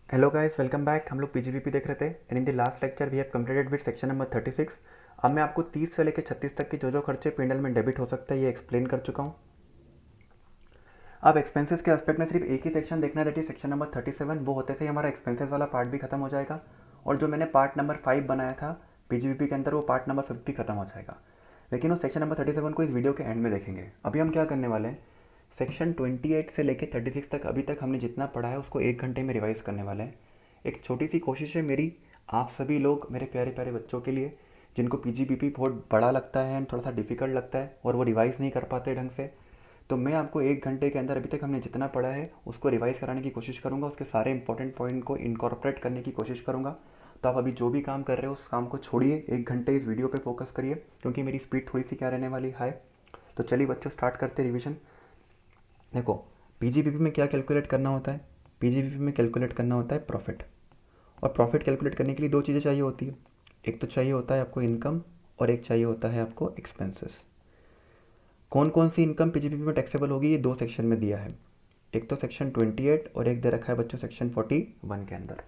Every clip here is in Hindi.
Hello guys, welcome back. हम लोग पीजीबीपी देख रहे थे and in the last lecture we have completed with section number 36। अब मैं आपको 30 से लेकर 36 तक के जो खर्चे P&L में डेबिट हो सकते हैं ये एक्सप्लेन कर चुका हूँ। अब एक्सपेंसेस के एस्पेक्ट में सिर्फ एक ही सेक्शन देखना है, दैट इज सेक्शन नंबर 37। वो होते से ही हमारा एक्सपेंसेस वाला पार्ट भी खत्म हो जाएगा और जो मैंने पार्ट नंबर 5 बनाया था पीजीबीपी के अंदर वो पार्ट नंबर 5 भी खत्म हो जाएगा। लेकिन उस सेक्शन नंबर 37 को इस वीडियो के एंड में देखेंगे। अभी हम क्या करने वाले हैं, सेक्शन 28 से लेकर 36 तक अभी तक हमने जितना पढ़ा है उसको 1 घंटे में रिवाइज करने वाले हैं। एक छोटी सी कोशिश है मेरी आप सभी लोग, मेरे प्यारे प्यारे बच्चों के लिए जिनको पीजीबीपी बहुत बड़ा लगता है एंड थोड़ा सा डिफिकल्ट लगता है और वो रिवाइज़ नहीं कर पाते ढंग से, तो मैं आपको 1 घंटे के अंदर अभी तक हमने जितना पढ़ा है उसको रिवाइज़ कराने की कोशिश करूँगा, उसके सारे इंपॉर्टेंट पॉइंट को इनकॉर्पोरेट करने की कोशिश करूँगा। तो आप अभी जो भी काम कर रहे हो उस काम को छोड़िए, 1 घंटे इस वीडियो पे फोकस करिए क्योंकि मेरी स्पीड थोड़ी सी क्या रहने वाली है। तो चलिए बच्चों स्टार्ट करते रिवीजन। देखो, पीजीबीपी में क्या कैलकुलेट करना होता है, पीजीबीपी में कैलकुलेट करना होता है प्रॉफिट। और प्रॉफिट कैलकुलेट करने के लिए दो चीज़ें चाहिए होती है, एक तो चाहिए होता है आपको इनकम और एक चाहिए होता है आपको एक्सपेंसेस। कौन कौन सी इनकम पीजीबीपी में टैक्सेबल होगी ये दो सेक्शन में दिया है, एक तो सेक्शन 28 और एक दे रखा है बच्चों सेक्शन 41 के अंदर।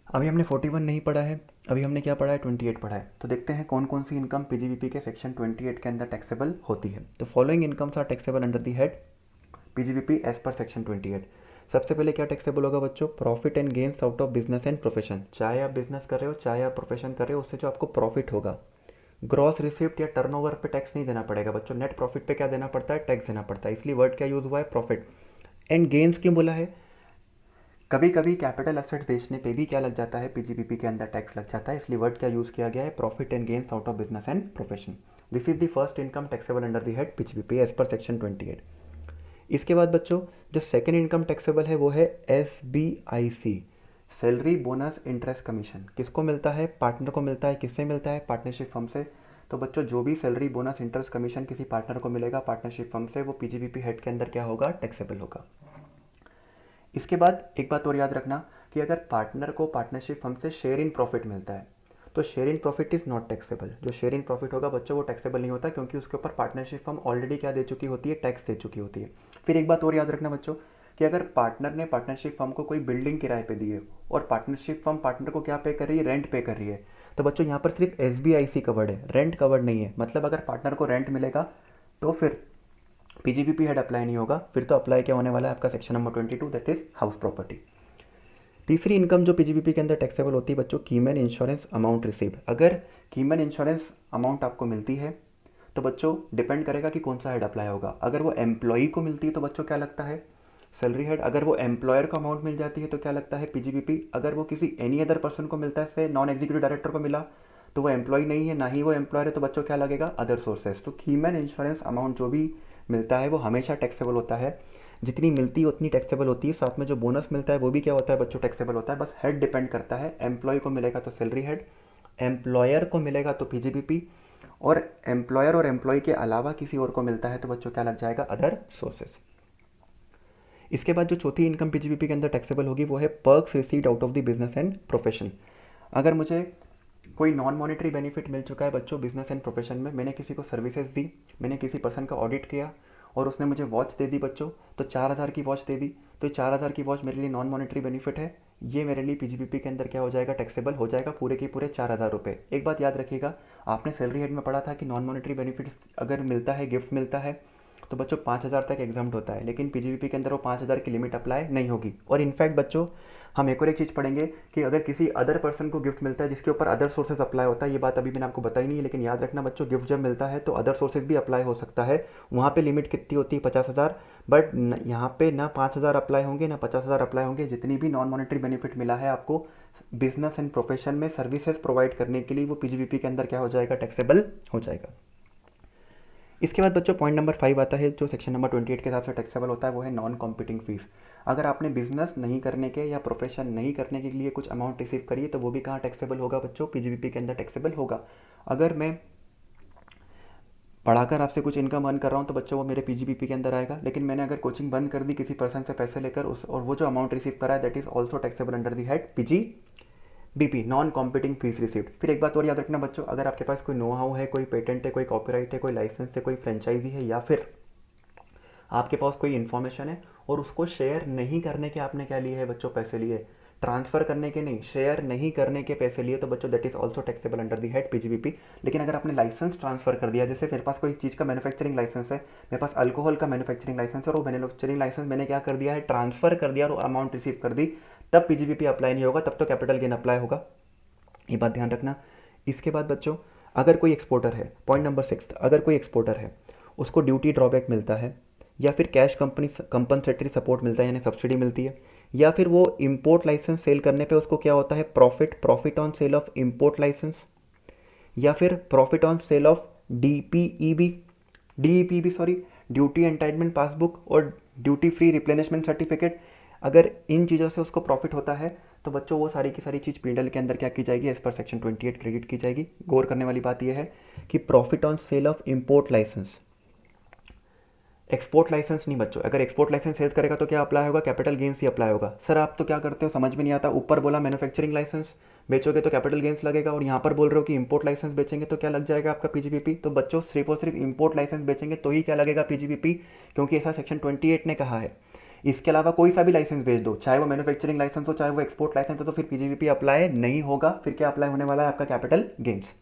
अभी हमने 41 नहीं पढ़ा है, अभी हमने क्या पढ़ा है 28 पढ़ा है। तो देखते हैं कौन कौन सी इनकम पीजीबीपी के सेक्शन 28 के अंदर टैक्सेबल होती है। तो following incomes are taxable under the head PGBP as per section 28। सबसे पहले क्या टैक्सेबल होगा बच्चों, profit and gains out of business and profession. चाहे आप बिजनेस कर रहे हो चाहे आप प्रोफेशन कर रहे हो, उससे जो आपको प्रॉफिट होगा, ग्रॉस रिसिप्ट या टर्नओवर पे टैक्स नहीं देना पड़ेगा बच्चों, नेट प्रॉफिट पे क्या देना पड़ता है, टैक्स देना पड़ता है। इसलिए वर्ड क्या यूज़ हुआ है, प्रॉफिट। एंड गेन्स क्यों बोला है, कभी कभी कैपिटल एसेट बेचने पे भी क्या लग जाता है, पीजीबीपी के अंदर टैक्स लग जाता है, इसलिए वर्ड क्या यूज़ किया गया है, profit and gains out of business and profession. This is the first income taxable under the head PGBP as per section 28। इसके बाद बच्चों जो सेकेंड इनकम टैक्सेबल है वो है SBIC, salary bonus interest commission. किसको मिलता है, पार्टनर को मिलता है। किससे मिलता है, पार्टनरशिप फर्म से। तो बच्चों जो भी सैलरी बोनस इंटरेस्ट कमीशन किसी पार्टनर को मिलेगा पार्टनरशिप फर्म से, वो पीजीबीपी हेड के अंदर क्या होगा, टैक्सेबल होगा। इसके बाद एक बात और याद रखना कि अगर पार्टनर को पार्टनरशिप फर्म से शेयर इन प्रॉफिट मिलता है तो share in profit is not taxable. जो शेयर इन प्रॉफिट होगा बच्चों वो टैक्सेबल नहीं होता क्योंकि उसके ऊपर पार्टनरशिप फर्म ऑलरेडी क्या दे चुकी होती है, टैक्स दे चुकी होती है। फिर एक बात और याद रखना बच्चों कि अगर पार्टनर ने पार्टनरशिप फर्म को कोई बिल्डिंग किराए पे दी है और पार्टनरशिप फर्म पार्टनर को क्या पे कर रही है, रेंट पे कर रही है, तो बच्चों यहाँ पर सिर्फ SBIC कवर्ड है, रेंट कवर्ड नहीं है। मतलब अगर पार्टनर को रेंट मिलेगा तो फिर पीजीबीपी हेड अप्लाई नहीं होगा, फिर तो अप्लाई क्या होने वाला है आपका section number 22 that is house property. तीसरी इनकम जो पीजीबीपी के अंदर टैक्सेबल होती है बच्चों, कीमैन इंश्योरेंस अमाउंट रिसीव्ड। अगर कीमैन इंश्योरेंस अमाउंट आपको मिलती है तो बच्चों डिपेंड करेगा कि कौन सा हेड अप्लाई होगा। अगर वो एम्प्लॉई को मिलती है तो बच्चों क्या लगता है, सैलरी हेड। अगर वो एम्प्लॉयर को अमाउंट मिल जाती है तो क्या लगता है, पीजीबीपी। अगर वो किसी एनी अदर पर्सन को मिलता है, से नॉन एग्जीक्यूटिव डायरेक्टर को मिला तो वो एम्प्लॉय नहीं है, ना ही वो एम्प्लॉयर है, तो बच्चों क्या लगेगा, अदर सोर्सेज। तो कीमैन इंश्योरेंस अमाउंट जो भी मिलता है वो हमेशा टैक्सेबल होता है, जितनी मिलती है उतनी टैक्सेबल होती है। साथ में जो बोनस मिलता है वो भी क्या होता है बच्चों, टैक्सेबल होता है। बस हेड डिपेंड करता है, एम्प्लॉय को मिलेगा तो सैलरी हेड, एम्प्लॉयर को मिलेगा तो पीजीबीपी, और एम्प्लॉयर और एम्प्लॉय के अलावा किसी और को मिलता है तो बच्चों क्या लग जाएगा, अदर सोर्सेज। इसके बाद जो चौथी इनकम पीजीबीपी के अंदर टैक्सेबल होगी वो है perks received out of the business and profession. अगर मुझे कोई नॉन मॉनेटरी बेनिफिट मिल चुका है बच्चों बिजनेस एंड प्रोफेशन में, मैंने किसी को सर्विसेज दी, मैंने किसी पर्सन का ऑडिट किया और उसने मुझे वॉच दे दी बच्चों, तो 4,000 की वॉच दे दी, तो ये 4,000 की वॉच मेरे लिए नॉन मॉनेटरी बेनिफिट है, ये मेरे लिए पीजीबीपी के अंदर क्या हो जाएगा, टैक्सेबल हो जाएगा, पूरे के पूरे 4,000 रुपये। एक बात याद रखिएगा, आपने सैलरी हेड में पढ़ा था कि नॉन मॉनेटरी बेनिफिट्स अगर मिलता है, गिफ्ट मिलता है तो बच्चों 5,000 तक एग्जाम्प्ट होता है, लेकिन पीजीबीपी के अंदर वो 5,000 की लिमिट अप्लाई नहीं होगी। और इनफैक्ट बच्चों हम एक और एक चीज़ पढ़ेंगे कि अगर किसी अदर पर्सन को गिफ्ट मिलता है जिसके ऊपर अदर सोर्सेज अप्लाई होता है, ये बात अभी मैंने आपको बताई नहीं है, लेकिन याद रखना बच्चों गिफ्ट जब मिलता है तो अदर सोर्सेज भी अप्लाई हो सकता है। वहाँ पे लिमिट कितनी होती है, 50,000। बट यहाँ पे ना 5,000 अप्लाई होंगे ना 50,000 अप्लाई होंगे। जितनी भी नॉन मॉनेटरी बेनिफिट मिला है आपको बिजनेस एंड प्रोफेशन में सर्विसेज प्रोवाइड करने के लिए, वो पीजीबीपी के अंदर क्या हो जाएगा, टैक्सेबल हो जाएगा। इसके बाद बच्चों पॉइंट नंबर 5 आता है जो सेक्शन नंबर 28 के हिसाब से टैक्सेबल होता है, वो है नॉन कॉम्पिटिंग फीस। अगर आपने बिजनेस नहीं करने के या प्रोफेशन नहीं करने के लिए कुछ अमाउंट रिसीव करी है तो वो भी कहाँ टैक्सेबल होगा बच्चों, पीजीबीपी के अंदर टैक्सेबल होगा। अगर मैं पढ़ाकर आपसे कुछ इनकम अर्न कर रहा हूँ तो बच्चों वो मेरे पीजीबीपी के अंदर आएगा, लेकिन मैंने अगर कोचिंग बंद कर दी किसी पर्सन से पैसे लेकर उस, और वो जो अमाउंट रिसीव करा है that is also taxable under the head PGBP, non competing fees received. फिर एक बात और याद रखना बच्चों, अगर आपके पास कोई नो हाउ है, कोई पेटेंट है, कोई कॉपीराइट है, कोई लाइसेंस है, कोई फ्रेंचाइजी है, या फिर आपके पास कोई इन्फॉर्मेशन है और उसको शेयर नहीं करने के आपने क्या लिए है बच्चों, पैसे लिए, ट्रांसफ़र करने के नहीं, शेयर नहीं करने के पैसे लिए, तो बच्चों that is also taxable under the head PGBP. लेकिन अगर आपने लाइसेंस ट्रांसफर कर दिया, जैसे मेरे पास कोई चीज़ का मैन्युफैक्चरिंग लाइसेंस है, मेरे पास अल्कोहल का मैन्युफैक्चरिंग लाइसेंस है, और वो मैन्युफैक्चरिंग लाइसेंस मैंने क्या कर दिया है, ट्रांसफर कर दिया और अमाउंट रिसीव कर दी, तब पीजीबीपी अप्लाई नहीं होगा, तब तो कैपिटल गेन अप्लाई होगा, ये बात ध्यान रखना। इसके बाद बच्चों अगर कोई एक्सपोर्टर है, पॉइंट नंबर 6, अगर कोई एक्सपोर्टर है उसको ड्यूटी ड्रॉबैक मिलता है, या फिर कैश कंपनी कंपनसेटरी सपोर्ट मिलता है यानी सब्सिडी मिलती है, या फिर वो इंपोर्ट लाइसेंस सेल करने पे उसको क्या होता है, profit on sale of import licence, या फिर profit on sale of DEPB sorry, duty entitlement passbook और ड्यूटी फ्री रिप्लेनिशमेंट सर्टिफिकेट, अगर इन चीज़ों से उसको प्रॉफिट होता है तो बच्चों वो सारी की सारी चीज़ पीएनएल के अंदर क्या की जाएगी, एज पर सेक्शन 28 क्रेडिट की जाएगी। गौर करने वाली बात यह है कि profit on sale of import licence, export licence नहीं बच्चों, अगर एक्सपोर्ट लाइसेंस सेल्स करेगा तो क्या अप्लाई होगा, कैपिटल गेन्स ही अप्लाई होगा। सर आप तो क्या करते हो, समझ में नहीं आता, ऊपर बोला मैन्युफैक्चरिंग लाइसेंस बेचोगे तो कैपिटल गेन्स लगेगा, और यहाँ पर बोल रहे हो कि इंपोर्ट लाइसेंस बेचेंगे तो क्या लग जाएगा आपका पीजीबीपी। तो बच्चों सिर्फ और सिर्फ इंपोर्ट लाइसेंस बेचेंगे तो ही क्या लगेगा पीजीबीपी, क्योंकि ऐसा सेक्शन 28 ने कहा है। इसके अलावा कोई सा भी लाइसेंस बेच दो, चाहे वो मैन्युफैक्चरिंग लाइसेंस हो चाहे वो एक्सपोर्ट लाइसेंस हो, तो फिर पीजीबीपी अप्लाई नहीं होगा, फिर क्या अप्लाई होने वाला है आपका कैपिटल गेन्स।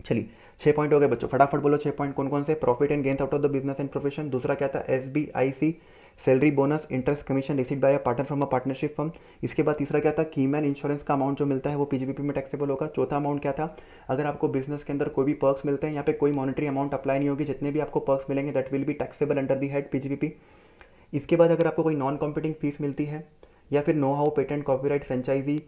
चलिए 6 पॉइंट हो गए बच्चों, फटाफट बोलो 6 पॉइंट कौन कौन से, profit and gains out of the business and profession, दूसरा क्या था, SBIC salary bonus interest commission received by a partner from a partnership firm. इसके बाद तीसरा क्या था, कीमैन इंश्योरेंस का अमाउंट जो मिलता है वो पीजीबीपी में टैक्सेबल होगा। चौथा अमाउंट क्या था, अगर आपको बिजनेस के अंदर कोई भी पर्क्स मिलते हैं, यहाँ पे कोई मॉनिटरी अमाउंट अप्लाई नहीं होगी, जितने भी आपको पर्क्स मिलेंगे that will be taxable under the head PGBP. इसके बाद अगर आपको कोई नॉन कॉम्पिटिंग फीस मिलती है, या फिर know how patent copyright franchisee,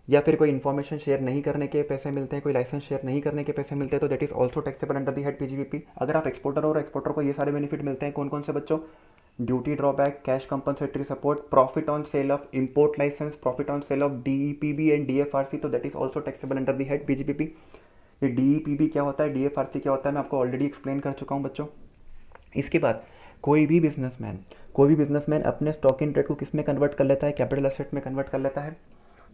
या फिर कोई इन्फॉर्मेशन शेयर नहीं करने के पैसे मिलते हैं, कोई लाइसेंस शेयर नहीं करने के पैसे मिलते हैं, तो that is also taxable under the head PGBP. अगर आप एक्सपोर्टर हो और एक्सपोर्टर को ये सारे बेनिफिट मिलते हैं, कौन कौन से बच्चों, duty drawback, cash compensatory support, profit on sale of import licence, profit on sale of DEPB and DFRC, तो that is also taxable under the head PGBP. ये डीईपीबी क्या होता है, डीएफआरसी क्या होता है, मैं आपको ऑलरेडी एक्सप्लेन कर चुका हूँ बच्चों। इसके बाद कोई भी बिजनेसमैन अपने स्टॉक इन ट्रेड को किस में कन्वर्ट कर लेता है, कैपिटल एसेट में कन्वर्ट कर लेता है।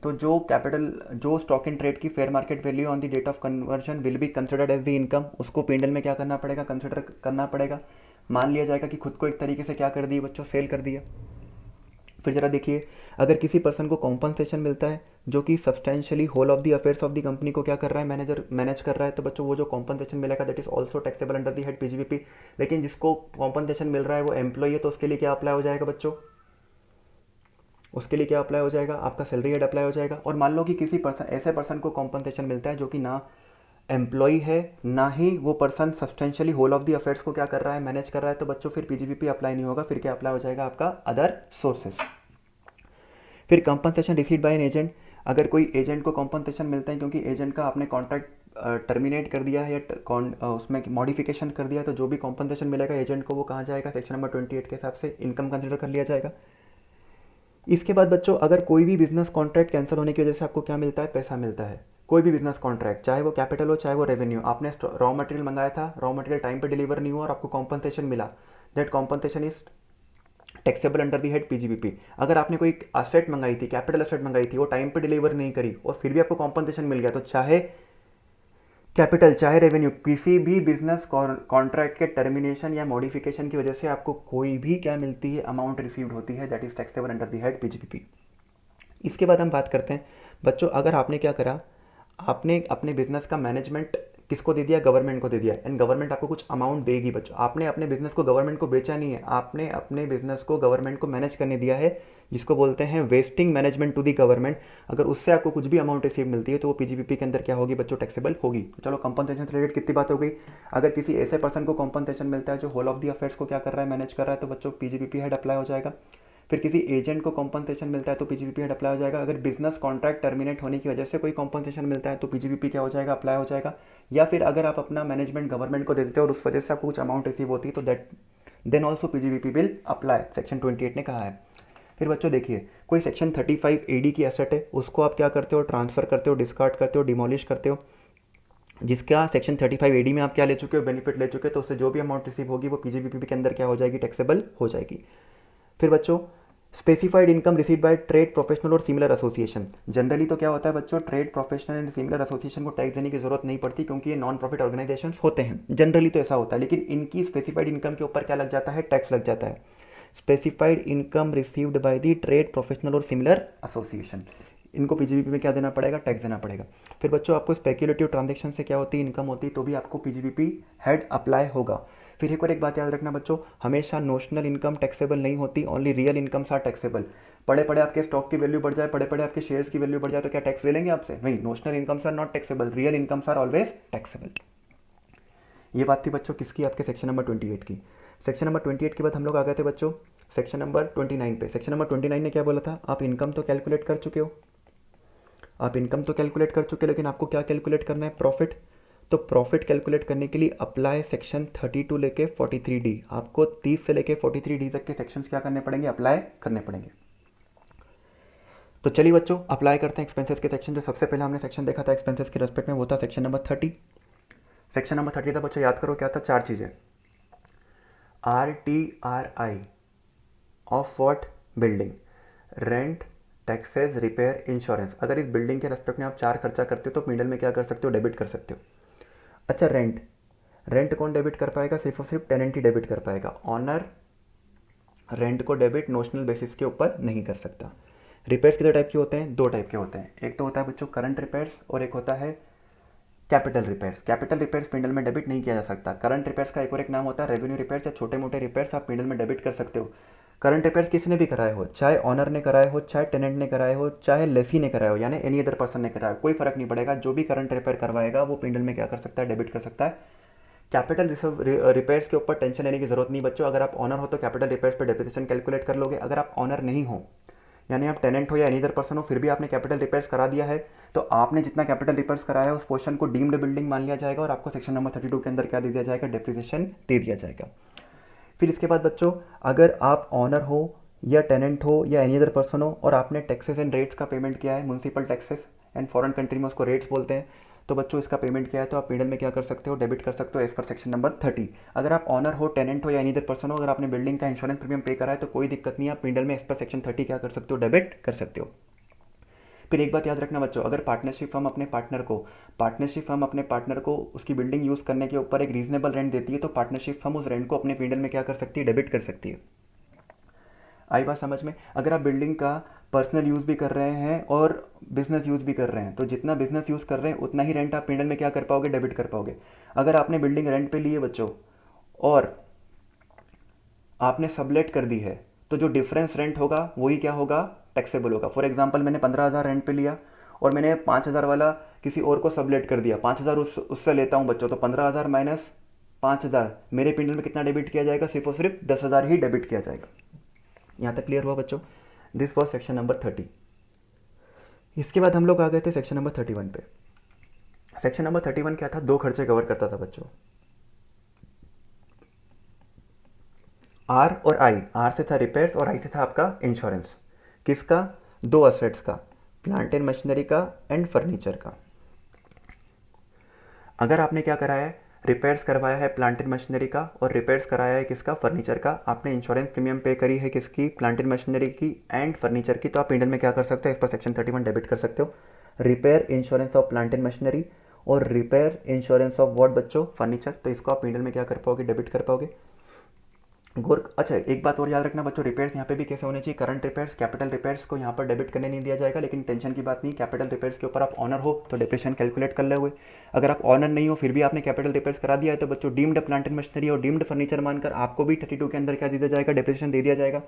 तो जो स्टॉक इन ट्रेड की fair market value on the date of conversion will be considered as the income, उसको पीएनएल में क्या करना पड़ेगा, कंसिडर करना पड़ेगा। मान लिया जाएगा कि खुद को एक तरीके से क्या कर दिए बच्चों, सेल कर दिया। फिर जरा देखिए, अगर किसी पर्सन को कॉम्पनसेशन मिलता है जो कि substantially whole of the affairs of the company को क्या कर रहा है, मैनेज कर रहा है, तो बच्चों वो जो कॉम्पनसेशन मिलेगा that is also taxable under the head PGBP. लेकिन जिसको कॉम्पनसेशन मिल रहा है वो एम्प्लॉय है, तो उसके लिए क्या अप्लाई हो जाएगा बच्चों, उसके लिए क्या अप्लाई हो जाएगा, आपका सैलरी हेड अप्लाई हो जाएगा। और मान लो कि किसी पर्सन ऐसे पर्सन को कॉम्पनसेशन मिलता है जो कि ना एम्प्लॉय है, ना ही वो person substantially whole of the affairs को क्या कर रहा है, मैनेज कर रहा है, तो बच्चों फिर पीजीबीपी अप्लाई नहीं होगा, फिर क्या अप्लाई हो जाएगा आपका अदर सोर्सेस। फिर compensation received by an agent, अगर कोई एजेंट को कंपनसेशन मिलता है क्योंकि एजेंट का आपने कॉन्ट्रैक्ट टर्मिनेट कर दिया है या उसमें मॉडिफिकेशन कर दिया है, तो जो भी कंपनसेशन मिलेगा एजेंट को वो कहाँ जाएगा, सेक्शन नंबर 28 के हिसाब से इनकम कंसिडर कर लिया जाएगा। इसके बाद बच्चों अगर कोई भी बिजनेस कॉन्ट्रैक्ट कैंसिल होने की वजह से आपको क्या मिलता है, पैसा मिलता है। कोई भी बिजनेस कॉन्ट्रैक्ट, चाहे वो कैपिटल हो चाहे वो रेवेन्यू, आपने रॉ मटेरियल मंगाया था, रॉ मटेरियल टाइम पे डिलीवर नहीं हुआ और आपको कॉम्पनसेशन मिला, that compensation is taxable under the head PGBP. अगर आपने कोई असेट मंगाई थी, कैपिटल असेट मंगाई थी, वो टाइम पे डिलीवर नहीं करी और फिर भी आपको कॉम्पनसेशन मिल गया, तो चाहे कैपिटल चाहे रेवेन्यू, किसी भी बिजनेस कॉन्ट्रैक्ट के टर्मिनेशन या मॉडिफिकेशन की वजह से आपको कोई भी क्या मिलती है, अमाउंट रिसीव्ड होती है, that is taxable under the head PGBP. इसके बाद हम बात करते हैं बच्चों, अगर आपने क्या करा, आपने अपने बिजनेस का मैनेजमेंट किसको दे दिया, गवर्नमेंट को दे दिया, एंड गवर्नमेंट आपको कुछ अमाउंट देगी बच्चों। आपने अपने बिजनेस को गवर्नमेंट को बेचा नहीं है, आपने अपने बिजनेस को गवर्नमेंट को मैनेज करने दिया है, जिसको बोलते हैं vesting management to the government. अगर उससे आपको कुछ भी अमाउंट रिसीव मिलती है तो वो पीजीबीपी के अंदर क्या होगी बच्चों, टैक्सेबल होगी। तो चलो कंपनसेशन से रिलेटेड कितनी बात हो गई। अगर किसी ऐसे पर्सन को कंपनसेशन मिलता है जो होल ऑफ द अफेयर्स को क्या कर रहा है, मैनेज कर रहा है, तो बच्चों पीजीबीपी हेड अप्लाई हो जाएगा। फिर किसी एजेंट को कॉम्पनसेशन मिलता है तो पीजीबीपी हेड अप्लाई हो जाएगा। अगर बिजनेस कॉन्ट्रैक्ट टर्मिनेट होने की वजह से कोई कॉम्पनसेशन मिलता है तो पीजीबीपी क्या हो जाएगा, अप्लाई हो जाएगा। या फिर अगर आप अपना मैनेजमेंट गवर्नमेंट को देते हो और उस वजह से आपको कुछ अमाउंट रिसीव होती है तो that then also PGBP will apply, section 28 ने कहा है। फिर बच्चों देखिए, कोई सेक्शन 35 एडी की एसेट है, उसको आप क्या करते हो, ट्रांसफर करते हो, डिस्कार्ड करते हो, डिमोलिश करते हो, जिसका सेक्शन 35 एडी में आप क्या ले चुके हो, बेनिफिट ले चुके हो, तो उससे जो भी अमाउंट रिसीव होगी वो पीजीबीपी के अंदर क्या हो जाएगी, टैक्सेबल हो जाएगी। फिर बच्चों specified income receive by trade professional और सिमिलर एसोसिएशन, जनरली तो क्या होता है बच्चों, trade professional and similar association को टैक्स देने की जरूरत नहीं पड़ती क्योंकि ये नॉन प्रॉफिट ऑर्गेनाइजेशंस होते हैं, जनरली तो ऐसा होता है। लेकिन इनकी स्पेसिफाइड इनकम के ऊपर क्या लग जाता है, टैक्स लग जाता है। Specified income received by the trade professional और सिमिलर एसोसिएशन, इनको पीजीबीपी में क्या देना पड़ेगा, टैक्स देना पड़ेगा। फिर बच्चों आपको स्पेक्युलेटिव ट्रांजेक्शन से क्या होती है, इनकम होती है, तो भी आपको पीजीबीपी हेड अप्लाई होगा। फिर एक और एक बात याद रखना बच्चों, हमेशा नोशनल इनकम टैक्सेबल नहीं होती, only real incomes are taxable. पड़े पड़े आपके स्टॉक की वैल्यू बढ़ जाए, पड़े पड़े आपके शेयर्स की वैल्यू बढ़ जाए तो क्या टैक्स ले लेंगे आपसे, नहीं, notional incomes are not taxable, real incomes are always taxable. ये बात थी बच्चों किसकी, आपके सेक्शन नंबर 28 की। सेक्शन नंबर 28 के बाद हम लोग आ गए थे बच्चों सेक्शन नंबर 29 पे। सेक्शन नंबर 29 ने क्या बोला था, आप इनकम तो कैलकुलेट कर चुके हो, आप इनकम तो कैलकुलेट कर चुके हो, लेकिन आपको क्या कैलकुलेट करना है, प्रॉफिट। तो प्रॉफिट कैलकुलेट करने के लिए अप्लाई सेक्शन 32 लेके 43D, आपको 30 से लेके 43D तक के सेक्शंस क्या करने पड़ेंगे, अप्लाई करने पड़ेंगे। तो चलिए बच्चों अप्लाई करते हैं एक्सपेंसेस के सेक्शन। जो सबसे पहले हमने सेक्शन देखा था एक्सपेंसेस के रेस्पेक्ट में वो था सेक्शन नंबर 30। सेक्शन नंबर 30 था बच्चों, याद करो क्या था, चार चीज़ें। RTRI of what, building, rent, taxes, repair, insurance. अगर इस बिल्डिंग के रेस्पेक्ट में आप चार खर्चा करते हो तो मिडल में क्या कर सकते हो, डेबिट कर सकते हो। अच्छा रेंट, रेंट कौन डेबिट कर पाएगा, सिर्फ और सिर्फ टेनेंट ही डेबिट कर पाएगा, ऑनर रेंट को डेबिट नोशनल बेसिस के ऊपर नहीं कर सकता। रिपेयर्स कितने टाइप के होते हैं, दो टाइप के होते हैं, एक तो होता है बच्चों करंट रिपेयर्स और एक होता है कैपिटल रिपेयर्स। कैपिटल रिपेयर्स पिंडल में डेबिट नहीं किया जा सकता। करंट रिपेयर्स का एक और एक नाम होता है रेवेन्यू रिपेयर्स, या छोटे मोटे रिपेयर्स आप पिंडल में डेबिट कर सकते हो। करंट रिपेयर्स किसी ने भी कराए हो, चाहे ऑनर ने कराए हो, चाहे टेनेंट ने कराए हो, चाहे लेसी ने कराए हो, यानी एनी अदर पर्सन ने कराया हो, कोई फर्क नहीं पड़ेगा, जो भी करंट रिपेयर करवाएगा वो पिंडल में क्या कर सकता है, डेबिट कर सकता है। कैपिटल रिपेयर्स के ऊपर टेंशन लेने की जरूरत नहीं बच्चों। अगर आप ऑनर हो तो कैपिटल रिपेयर्स पर डेप्रिसिएशन कैलकुलेट कर लोगे। अगर आप ऑनर नहीं हो, यानी आप टेनेंट हो या एनी अदर पर्सन हो, फिर भी आपने कैपिटल रिपेयर्स करा दिया है, तो आपने जितना कैपिटल रिपेयर्स कराया है उस पोर्शन को डीम्ड बिल्डिंग मान लिया जाएगा और आपको सेक्शन नंबर 32 के अंदर क्या दे दिया जाएगा, डेप्रिसिएशन दे दिया जाएगा। फिर इसके बाद बच्चों अगर आप ऑनर हो या टेनेंट हो या एनी अदर पर्सन हो और आपने टैक्सेस एंड रेट्स का पेमेंट किया है, municipal taxes and foreign country में उसको रेट्स बोलते हैं, तो बच्चों इसका पेमेंट किया है तो आप मिडल में क्या कर सकते हो, डेबिट कर सकते हो एज पर सेक्शन नंबर 30। अगर आप ऑनर हो, टेनेंट हो या एनी अदर पर्सन हो, अगर आपने बिल्डिंग का इंश्योरेंस प्रीमियम पे करा है तो कोई दिक्कत नहीं है, आप मिडल में एज पर सेक्शन 30 क्या कर सकते हो, डेबिट कर सकते हो। फिर एक बात याद रखना बच्चों, अगर पार्टनरशिप फर्म अपने पार्टनर को उसकी बिल्डिंग यूज़ करने के ऊपर एक रीजनेबल रेंट देती है तो पार्टनरशिप फर्म उस रेंट को अपने पीडल में क्या कर सकती है, डेबिट कर सकती है। आई बात समझ में। अगर आप बिल्डिंग का पर्सनल यूज़ भी कर रहे हैं और बिजनेस यूज़ भी कर रहे हैं तो जितना बिजनेस यूज़ कर रहे हैं उतना ही रेंट आप पीडल में क्या कर पाओगे, डेबिट कर पाओगे। अगर आपने बिल्डिंग रेंट पे ली है बच्चों और आपने सबलेट कर दी है तो जो डिफरेंस रेंट होगा वही क्या होगा, टैक्सेबल होगा। फॉर एग्जांपल मैंने 15,000 रेंट पे लिया और मैंने 5,000 वाला किसी और को सबलेट कर दिया, 5,000 उससे लेता हूँ बच्चों, तो 15,000 माइनस 5,000 मेरे पिंडल में कितना डेबिट किया जाएगा, सिर्फ और सिर्फ 10,000 ही डेबिट किया जाएगा। यहाँ तक क्लियर हुआ बच्चों। This was section number 30। इसके बाद हम लोग आ गए थे सेक्शन नंबर 31 पे। सेक्शन नंबर 31 क्या था, दो खर्चे कवर करता था बच्चों, आर और आई। आर से था रिपेयर्स और आई से था आपका इंश्योरेंस। किसका, दो असेट्स का, प्लांट एंड मशीनरी का एंड फर्नीचर का। अगर आपने क्या कराया है, रिपेयर्स करवाया है प्लांट एंड मशीनरी का और रिपेयर्स कराया है किसका, फर्नीचर का, आपने इंश्योरेंस प्रीमियम पे करी है किसकी, प्लांट एंड मशीनरी की एंड फर्नीचर की, तो आप इंडियन में क्या कर सकते हो, इस पर सेक्शन 31 डेबिट कर सकते हो। Repair insurance of plant and machinery और रिपेयर इंश्योरेंस ऑफ व्हाट बच्चों, फर्नीचर, तो इसको आप इंडियन में क्या कर पाओगे, डेबिट कर पाओगे। अच्छा एक बात और याद रखना बच्चों, रिपेयर्स यहाँ पे भी कैसे होने चाहिए, करंट रिपेयर्स, कैपिटल रिपेयर्स को यहाँ पर डेबिट करने नहीं दिया जाएगा, लेकिन टेंशन की बात नहीं, कैपिटल रिपेयर्स के ऊपर आप ऑनर हो तो डेप्रिसिएशन कैलकुलेट कर ले हुए। अगर आप ऑनर नहीं हो फिर भी आपने कैपिटल रिपेयर्स करा दिया है तो बच्चों डीम्ड प्लांट एंड मशीनरी और डीम्ड फर्नीचर मानकर आपको भी 32 के अंदर क्या दे दिया जाएगा, डेप्रिसिएशन दे दिया जाएगा।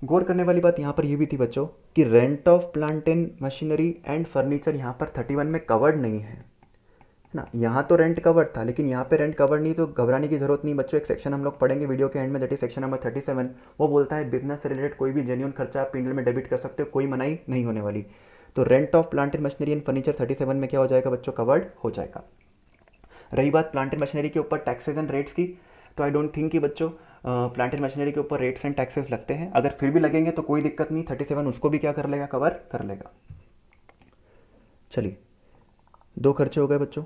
गौर करने वाली बात यहाँ पर यह भी थी बच्चों कि rent of plant and machinery and furniture यहाँ पर 31 में कवर्ड नहीं है ना। यहाँ तो रेंट कवर्ड था लेकिन यहाँ पे रेंट कवर्ड नहीं, तो घबराने की जरूरत नहीं बच्चों। एक सेक्शन हम लोग पढ़ेंगे वीडियो के एंड में, दैट इज सेक्शन नंबर 37। वो बोलता है बिजनेस से रिलेटेड कोई भी जेन्युइन खर्चा आप पिंडल में डेबिट कर सकते हो, कोई मनाही नहीं होने वाली। तो rent of plant and machinery and furniture 37 में क्या हो जाएगा बच्चों, कवर्ड हो जाएगा। रही बात प्लांट एंड मशीनरी के ऊपर टैक्सेस एंड रेट्स की, तो आई डोंट थिंक कि बच्चों प्लांट एंड मशीनरी के ऊपर रेट्स एंड टैक्सेस लगते हैं। अगर फिर भी लगेंगे तो कोई दिक्कत नहीं, 37 उसको भी क्या कर लेगा, कवर कर लेगा। चलिए दो खर्चे हो गए बच्चों,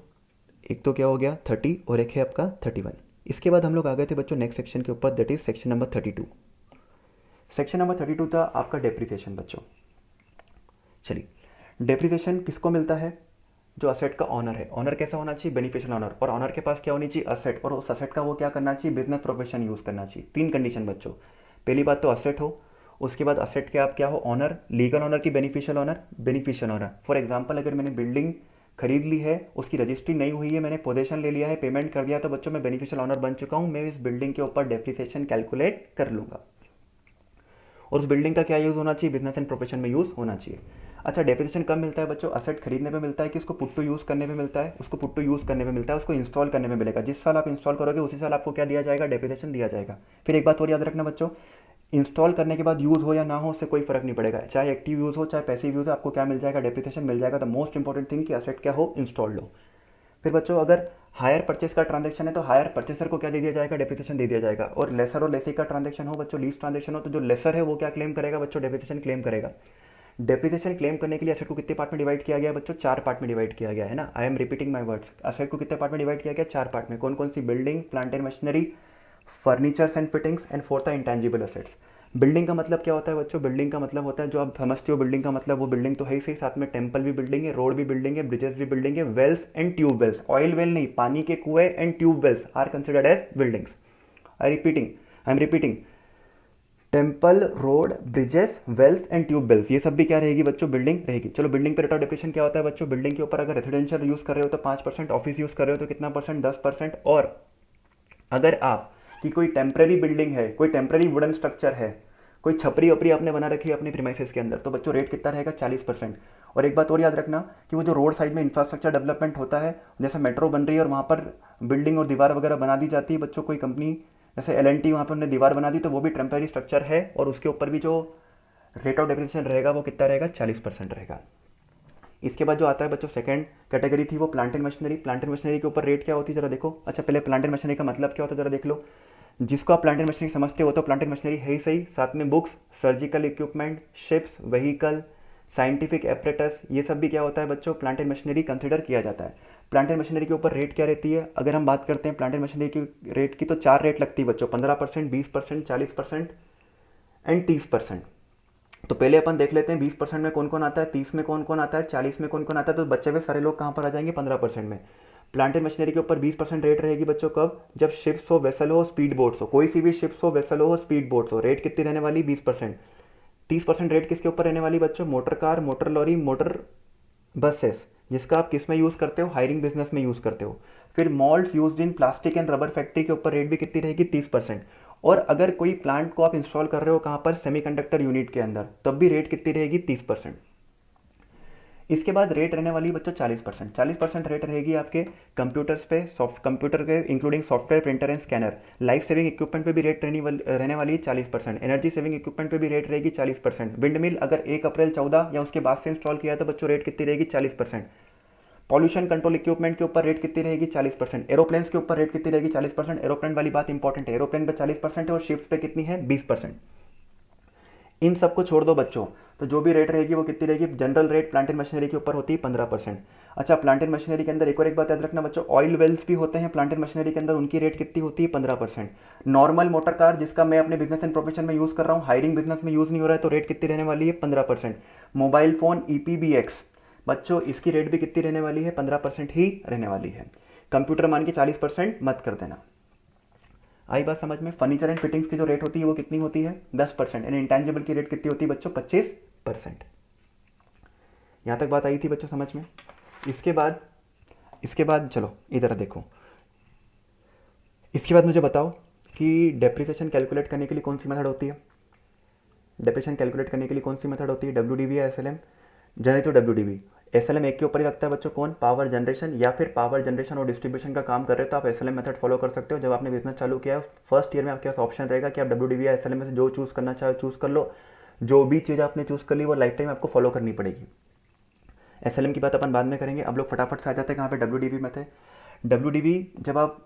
एक तो क्या हो गया 30 और एक है आपका 31। इसके बाद हम लोग आ गए थे बच्चों नेक्स्ट सेक्शन के ऊपर, that is section number 32। Section number 32 था आपका डेप्रिसिएशन बच्चों। चलिए डेप्रिसिएशन किसको मिलता है, जो असेट का ऑनर है। ऑनर कैसा होना चाहिए, बेनिफिशियल ऑनर, और ऑनर के पास क्या होनी चाहिए, असेट, और उस असेट का वो क्या करना चाहिए, बिजनेस प्रोफेशन यूज़ करना चाहिए। तीन कंडीशन बच्चों, पहली बात तो असेट हो, उसके बाद असेट के आप क्या हो, ऑनर, लीगल ऑनर की beneficial owner, beneficial owner. For example अगर मैंने बिल्डिंग खरीद ली है, उसकी रजिस्ट्री नहीं हुई है, मैंने पोजेशन ले लिया है, पेमेंट कर दिया, तो बच्चों मैं बेनिफिशियल ऑनर बन चुका हूँ, मैं इस बिल्डिंग के ऊपर डेप्रिसिएशन कैलकुलेट कर लूँगा। और उस बिल्डिंग का क्या यूज़ होना चाहिए, बिजनेस एंड प्रोफेशन में यूज़ होना चाहिए। अच्छा, डेप्रिसिएशन कब मिलता है बच्चों, असेट खरीदने पे मिलता है कि उसको पुट टू यूज़ करने पे मिलता है, उसको पुट टू यूज़ करने पे मिलता है, उसको इंस्टॉल करने में मिलेगा। जिस साल आप इंस्टॉल करोगे उसी साल आपको क्या दिया जाएगा, डेप्रिसिएशन दिया जाएगा। फिर एक बात और याद रखना बच्चों, इंस्टॉल करने के बाद यूज़ हो या ना हो उससे कोई फर्क नहीं पड़ेगा, चाहे एक्टिव यूज़ हो चाहे पैसिव यूज़ हो, आपको क्या मिल जाएगा, डेप्रिसिएशन मिल जाएगा। द मोस्ट इंपॉर्टेंट थिंग कि असेट क्या हो, इंस्टॉल्ड हो। फिर बच्चों अगर हायर परचेस का ट्रांजैक्शन है तो हायर परचेसर को क्या दे दिया जाएगा, डेप्रिसिएशन दे दिया जाएगा। और लेसर और लेसी का ट्रांजैक्शन हो बच्चों, लीज ट्रांजैक्शन हो, तो जो लेसर है वो क्या क्लेम करेगा बच्चों, डेप्रिसिएशन क्लेम करेगा। डेप्रिसिएशन क्लेम करने के लिए असेट को कितने पार्ट में डिवाइड किया गया है बच्चों, 4 पार्ट में डिवाइड किया गया है ना। आई am repeating my words, asset को कितने पार्ट में डिवाइड किया गया, 4 पार्ट में। कौन कौन सी, building, plant and machinery, furnitures and fittings, and fourth है इंटेंजिबल असेट्स। बिल्डिंग का मतलब क्या होता है बच्चों, बिल्डिंग का मतलब होता है जो आप समझते हो बिल्डिंग का मतलब, वो बिल्डिंग तो है ही सही, साथ में टेम्पल भी बिल्डिंग है, रोड भी बिल्डिंग है, ब्रिजेस भी बिल्डिंग है, wells and tube wells, oil well नहीं, पानी के कुएं and tube wells are considered as buildings. I am repeating, temple, road, bridges, wells and tube wells, ये सब भी क्या रहेगी बच्चों, बिल्डिंग रहेगी। चलो बिल्डिंग पे रेट ऑफ डेप्रिसिएशन क्या होता है बच्चों, बिल्डिंग के ऊपर अगर रेजिडेंशियल यूज़ कर रहे हो तो 5%, ऑफिस यूज़ कर रहे हो तो कितना परसेंट, 10%। और अगर आप की कोई टेम्पररी बिल्डिंग है, कोई टेम्पररी वुडन स्ट्रक्चर है, कोई छपरी वपरी आपने बना रखी है अपने प्रीमाइसेस के अंदर, तो बच्चों रेट कितना रहेगा, 40%। और एक बात और याद रखना कि वो जो रोड साइड में इंफ्रास्ट्रक्चर डेवलपमेंट होता है, जैसे मेट्रो बन रही है और वहाँ पर बिल्डिंग और दीवार वगैरह बना दी जाती है बच्चों, कोई कंपनी जैसे L&T वहाँ पर उन्होंने दीवार बना दी, तो वो भी टेम्पररी स्ट्रक्चर है, और उसके ऊपर भी जो रेट ऑफ डेप्रिसिएशन रहेगा वो कितना रहेगा, 40% रहेगा। इसके बाद जो आता है बच्चों सेकंड कैटेगरी थी वो plant and machinery. Plant and machinery के ऊपर रेट क्या होती है जरा देखो। अच्छा पहले प्लांट एंड मशीनरी का मतलब क्या होता है जरा देख लो। जिसको आप प्लांट एंड मशीनरी समझते हो तो प्लांट एंड मशीनरी है ही सही, साथ में books, surgical equipment, ships, vehicle, scientific apparatus, ये सब भी क्या होता है बच्चों, प्लांट एंड मशीनरी कंसिडर किया जाता है। प्लांट एंड मशीनरी के ऊपर रेट क्या रहती है, अगर हम बात करते हैं प्लांट एंड मशीनरी की रेट की, तो 4 रेट लगती है बच्चों, 15%, 20%, 40% एंड 30%। तो पहले अपन देख लेते हैं 20% में कौन कौन आता है, 30 में कौन कौन आता है, 40 में कौन कौन आता है। तो बच्चे हुए सारे लोग कहाँ पर आ जाएंगे, 15% में। प्लांट एंड मशीनरी के ऊपर 20% रेट रहेगी बच्चों कब, जब शिप्स हो, वेसल हो, स्पीड बोट्स हो, कोई सी भी शिप्स हो, वेसल हो, स्पीड बोट्स हो, रेट कितनी रहने वाली, 20%। 30% रेट किसके ऊपर रहने वाली बच्चों, motor car, motor lorry, motor buses, जिसका आप किस में यूज़ करते हो, हायरिंग बिजनेस में यूज़ करते हो। फिर malts used in plastic and rubber factory के ऊपर रेट भी कितनी रहेगी, 30%। और अगर कोई प्लांट को आप इंस्टॉल कर रहे हो कहाँ पर, सेमीकंडक्टर यूनिट के अंदर, तब भी रेट कितनी रहेगी, 30%। इसके बाद रेट रहने वाली बच्चों 40%। 40% रेट रहेगी आपके कंप्यूटर्स पे, सॉफ्ट कंप्यूटर के including software, printer and scanner. Life saving equipment पे भी रेट रहने वाली है 40%। एनर्जी सेविंग इक्विपमेंट पे भी रेट रहेगी 40%। विंड मिल अगर 1 अप्रैल 14 या उसके बाद से इंस्टॉल किया तो बच्चों रेट कितनी रहेगी, 40%। पॉल्यूशन कंट्रोल इक्विपमेंट के ऊपर रेट कितनी रहेगी, 40%। एरोप्लेन्स के ऊपर रेट कितनी रहेगी, 40%। एरोप्लेन वाली बात इंपॉर्टेंट है, एरोप्लेन पे 40% है और शिप्स पे कितनी है, 20%। इन सबको छोड़ दो बच्चों, तो जो भी रेट रहेगी वो कितनी रहेगी, general rate plant and machinery के ऊपर होती है 15%। अच्छा प्लांट एंड मशीनरी के अंदर एक और एक बात याद रखना बच्चों, ऑयल वेल्स भी होते हैं प्लांट एंड मशीनरी के अंदर, उनकी रेट कितनी होती है, 15%। नॉर्मल मोटर कार जिसका मैं अपने बिजनेस एंड प्रोफेशन में यूज़ कर रहा हूँ, हायरिंग बिजनेस में यूज़ नहीं हो रहा है, तो रेट कितनी रहने वाली है, 15%। मोबाइल फोन EPBX बच्चों इसकी रेट भी कितनी रहने वाली है, 15% ही रहने वाली है। कंप्यूटर मान के 40% मत कर देना। आई बात समझ में। फर्नीचर एंड फिटिंग्स की जो रेट होती है वो कितनी होती है, 10%। एंड इंटेंजिबल की रेट कितनी होती है बच्चों, 25%। यहाँ तक बात आई थी बच्चों समझ में। इसके बाद चलो इधर देखो, इसके बाद मुझे बताओ कि डेप्रिसिएशन कैलकुलेट करने के लिए कौन सी मेथड होती है। डेप्रिसिएशन कैलकुलेट करने के लिए कौन सी मेथड होती है, WDV या SLM। जनरली तो WDV। SLM एक के ऊपर ही लगता है बच्चों, कौन, पावर जनरेशन, या फिर पावर जनरेशन और डिस्ट्रीब्यूशन का काम कर रहे हो तो आप SLM मेथड फॉलो कर सकते हो। जब आपने बिजनेस चालू किया है फर्स्ट ईयर में आपके पास ऑप्शन रहेगा कि आप WDV या SLM में से जो चूज़ करना चाहो चूज़ कर लो। जो भी चीज़ आपने चूज़ कर ली वो लाइफ टाइम आपको फॉलो करनी पड़ेगी। SLM की बात अपन बाद में करेंगे, अब लोग फटाफट से आ जाते हैं कहाँ पे, WDV मेथड। WDV जब आप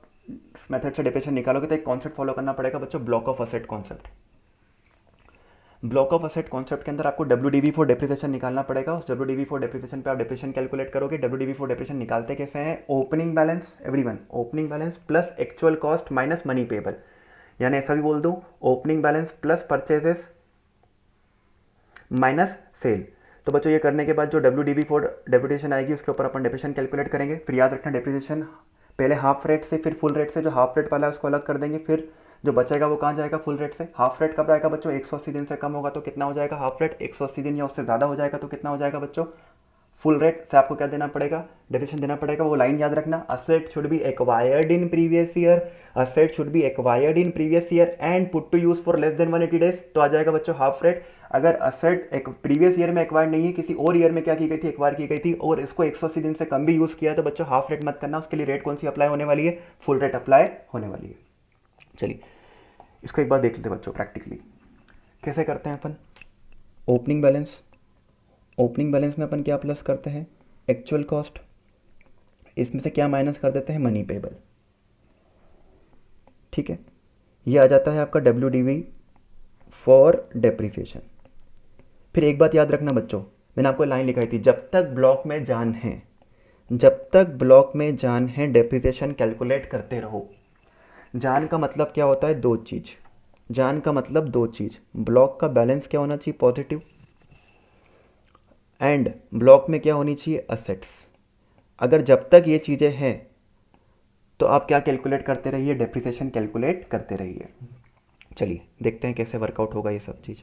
मेथड से डेप्रिसिएशन निकालोगे तो एक कॉन्सेप्ट फॉलो करना पड़ेगा बच्चों, block of asset concept. Block of asset concept के अंदर आपको WDV फॉर डेप्रिसिएशन निकालना पड़ेगा। उस WDV फॉर डेप्रिसिएशन पे आप डेप्रिसिएशन कैलकुलेट करोगे। WDV फॉर डेप्रिसिएशन निकालते कैसे हैं, opening balance, everyone, opening balance plus actual cost minus money payable, यानी ऐसा भी बोल दूं, opening balance plus purchases minus cell. तो बच्चों ये करने के बाद जो WDV फॉर डेप्रिसिएशन आएगी उसके ऊपर अपन डेप्रिसिएशन कैलकुलेट करेंगे। फिर याद रखना डेप्रिसिएशन पहले हाफ रेट से फिर फुल रेट से, जो हाफ रेट वाला है उसको अलग कर देंगे, फिर जो बचेगा वो कहाँ जाएगा, फुल रेट से। हाफ रेट कब आएगा बच्चों, 180 दिन से कम होगा तो कितना हो जाएगा हाफ रेट, 180 दिन या उससे ज़्यादा हो जाएगा तो कितना हो जाएगा बच्चों फुल रेट से। आपको क्या देना पड़ेगा, डेफिनेशन देना पड़ेगा। वो लाइन याद रखना, asset should be acquired in previous year, asset should be acquired in previous year and put to use for less than 180 days, तो आ जाएगा बच्चों हाफ रेट। अगर असेट एक प्रीवियस ईयर में एक्वायर्ड नहीं है, किसी और ईयर में क्या की गई थी, एक्वायर की गई थी, और इसको 180 दिन से कम भी यूज किया है, तो बच्चों हाफ रेट मत करना, उसके लिए रेट कौन सी अप्लाई होने वाली है, फुल रेट अप्लाई होने वाली है। चलिए इसको एक बार देख लेते हैं बच्चों प्रैक्टिकली कैसे करते हैं अपन। ओपनिंग बैलेंस, ओपनिंग बैलेंस में अपन क्या प्लस करते हैं, एक्चुअल कॉस्ट, इसमें से क्या माइनस कर देते हैं, मनी पेबल। ठीक है, ये आ जाता है आपका WDV फॉर डेप्रिसिएशन। फिर एक बात याद रखना बच्चों, मैंने आपको लाइन लिखाई थी, जब तक ब्लॉक में जान है, जब तक ब्लॉक में जान है डेप्रिसिएशन कैलकुलेट करते रहो। जान का मतलब क्या होता है, दो चीज़, जान का मतलब दो चीज़, ब्लॉक का बैलेंस क्या होना चाहिए, पॉजिटिव, एंड ब्लॉक में क्या होनी चाहिए, असेट्स। अगर जब तक ये चीज़ें हैं तो आप क्या कैलकुलेट करते रहिए, डेप्रिसिएशन कैलकुलेट करते रहिए। चलिए देखते हैं कैसे वर्कआउट होगा ये सब चीज़।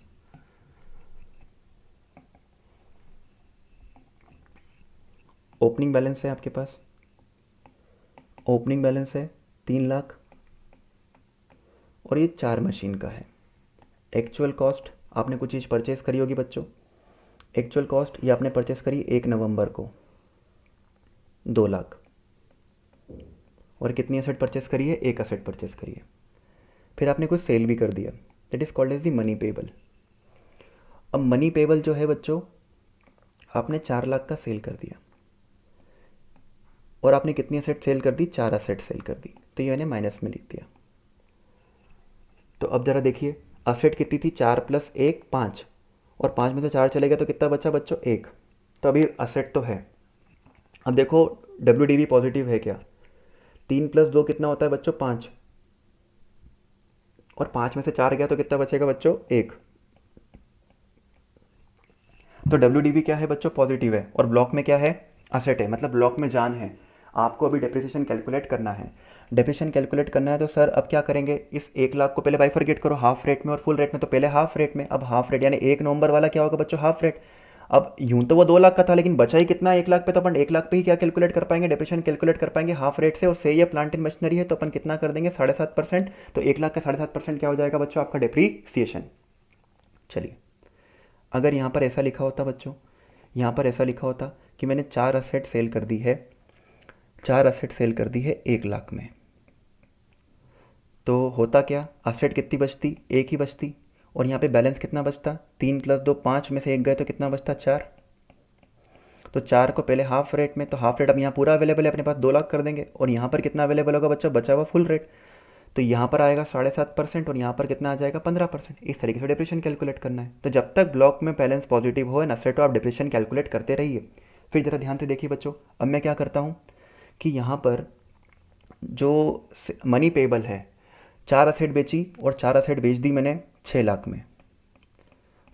ओपनिंग बैलेंस है आपके पास, ओपनिंग बैलेंस है 3 लाख और ये 4 मशीन का है। एक्चुअल कॉस्ट, आपने कुछ चीज़ परचेस करी होगी बच्चों, एक्चुअल कॉस्ट ये आपने परचेस करी 1 नवंबर को 2 लाख, और कितनी असेट परचेस करी है, एक असेट परचेस करी है। फिर आपने कुछ सेल भी कर दिया, that is called as the money payable. अब मनी पेबल जो है बच्चों, आपने 4 लाख का सेल कर दिया और आपने कितनी असेट सेल कर दी, 4 असेट सेल कर दी, तो ये मैंने माइनस में लिख दिया। तो अब ज़रा देखिए असेट कितनी थी, 4 + 1 5, और 5 में से 4 चले गया तो कितना बचा बच्चों, 1। तो अभी असेट तो है। अब देखो WDV पॉजिटिव है क्या, 3 + 2 कितना होता है बच्चों, 5, और 5 में से 4 गया तो कितना बचेगा बच्चों, 1। तो WDV क्या है बच्चों, पॉजिटिव है, और ब्लॉक में क्या है, असेट है, मतलब ब्लॉक में जान है। आपको अभी डेप्रिसिएशन कैलकुलेट करना है। डेप्रिसिएशन कैलकुलेट करना है तो सर अब क्या करेंगे, इस 1 लाख को पहले बाइफरकेट करो, हाफ रेट में और फुल रेट में। तो पहले हाफ रेट में, अब हाफ रेट यानी 1 नवंबर वाला क्या होगा बच्चों, हाफ रेट। अब यूं तो वो 2 लाख का था, लेकिन बचा ही कितना, 1 लाख पे, तो अपन 1 लाख पे ही क्या कैलकुलेट कर पाएंगे, डेप्रिसिएशन कैलकुलेट कर पाएंगे हाफ रेट से। और से ये प्लांट एंड मशीनरी है तो अपन कितना कर देंगे, 7.5%। तो 1 लाख का 7.5% क्या हो जाएगा बच्चों, आपका डेप्रीसिएशन। चलिए अगर यहाँ पर ऐसा लिखा होता बच्चों, यहाँ पर ऐसा लिखा होता कि मैंने 4 असेट सेल कर दी है, 4 असेट सेल कर दी है 1 लाख में, तो होता क्या, असेट कितनी बचती, 1 ही बचती, और यहाँ पे बैलेंस कितना बचता, 3 + 2 5 में से 1 गए तो कितना बचता, 4। तो 4 को पहले हाफ रेट में, तो हाफ रेट अब यहाँ पूरा अवेलेबल है अपने पास, 2 लाख कर देंगे, और यहाँ पर कितना अवेलेबल होगा बच्चा, बचा हुआ फुल रेट। तो यहाँ पर आएगा 7.5% और यहाँ पर कितना आ जाएगा, 15%। इस तरीके से डिप्रेशन कैलकुलेट करना है। तो जब तक ब्लॉक में बैलेंस पॉजिटिव हो एंड असेट, तो आप डिप्रेशन कैलकुलेट करते रहिए। फिर ज़रा ध्यान से देखिए बच्चों, अब मैं क्या करता हूँ कि यहाँ पर जो मनी पेबल है, 4 असेट बेची और 4 असेट बेच दी मैंने 6 लाख में,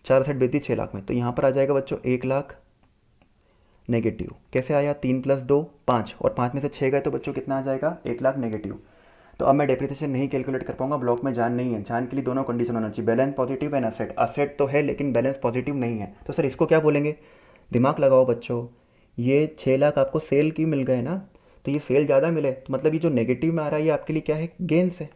4 असेट बेच दी 6 लाख में, तो यहाँ पर आ जाएगा बच्चों 1 लाख नेगेटिव। कैसे आया, 3 + 2 5, और 5 में से 6 गए तो बच्चों कितना आ जाएगा, 1 लाख नेगेटिव। तो अब मैं डेप्रिसिएशन नहीं कैलकुलेट कर पाऊंगा, ब्लॉक में जान नहीं है। जान के लिए दोनों कंडीशन होना चाहिए, balance positive and asset. Asset तो है लेकिन बैलेंस पॉजिटिव नहीं है, तो सर इसको क्या बोलेंगे, दिमाग लगाओ बच्चों। ये 6 लाख आपको सेल की मिल गए ना, तो ये सेल ज़्यादा मिले तो मतलब ये जो नेगेटिव में आ रहा है ये आपके लिए क्या है, गेंस है,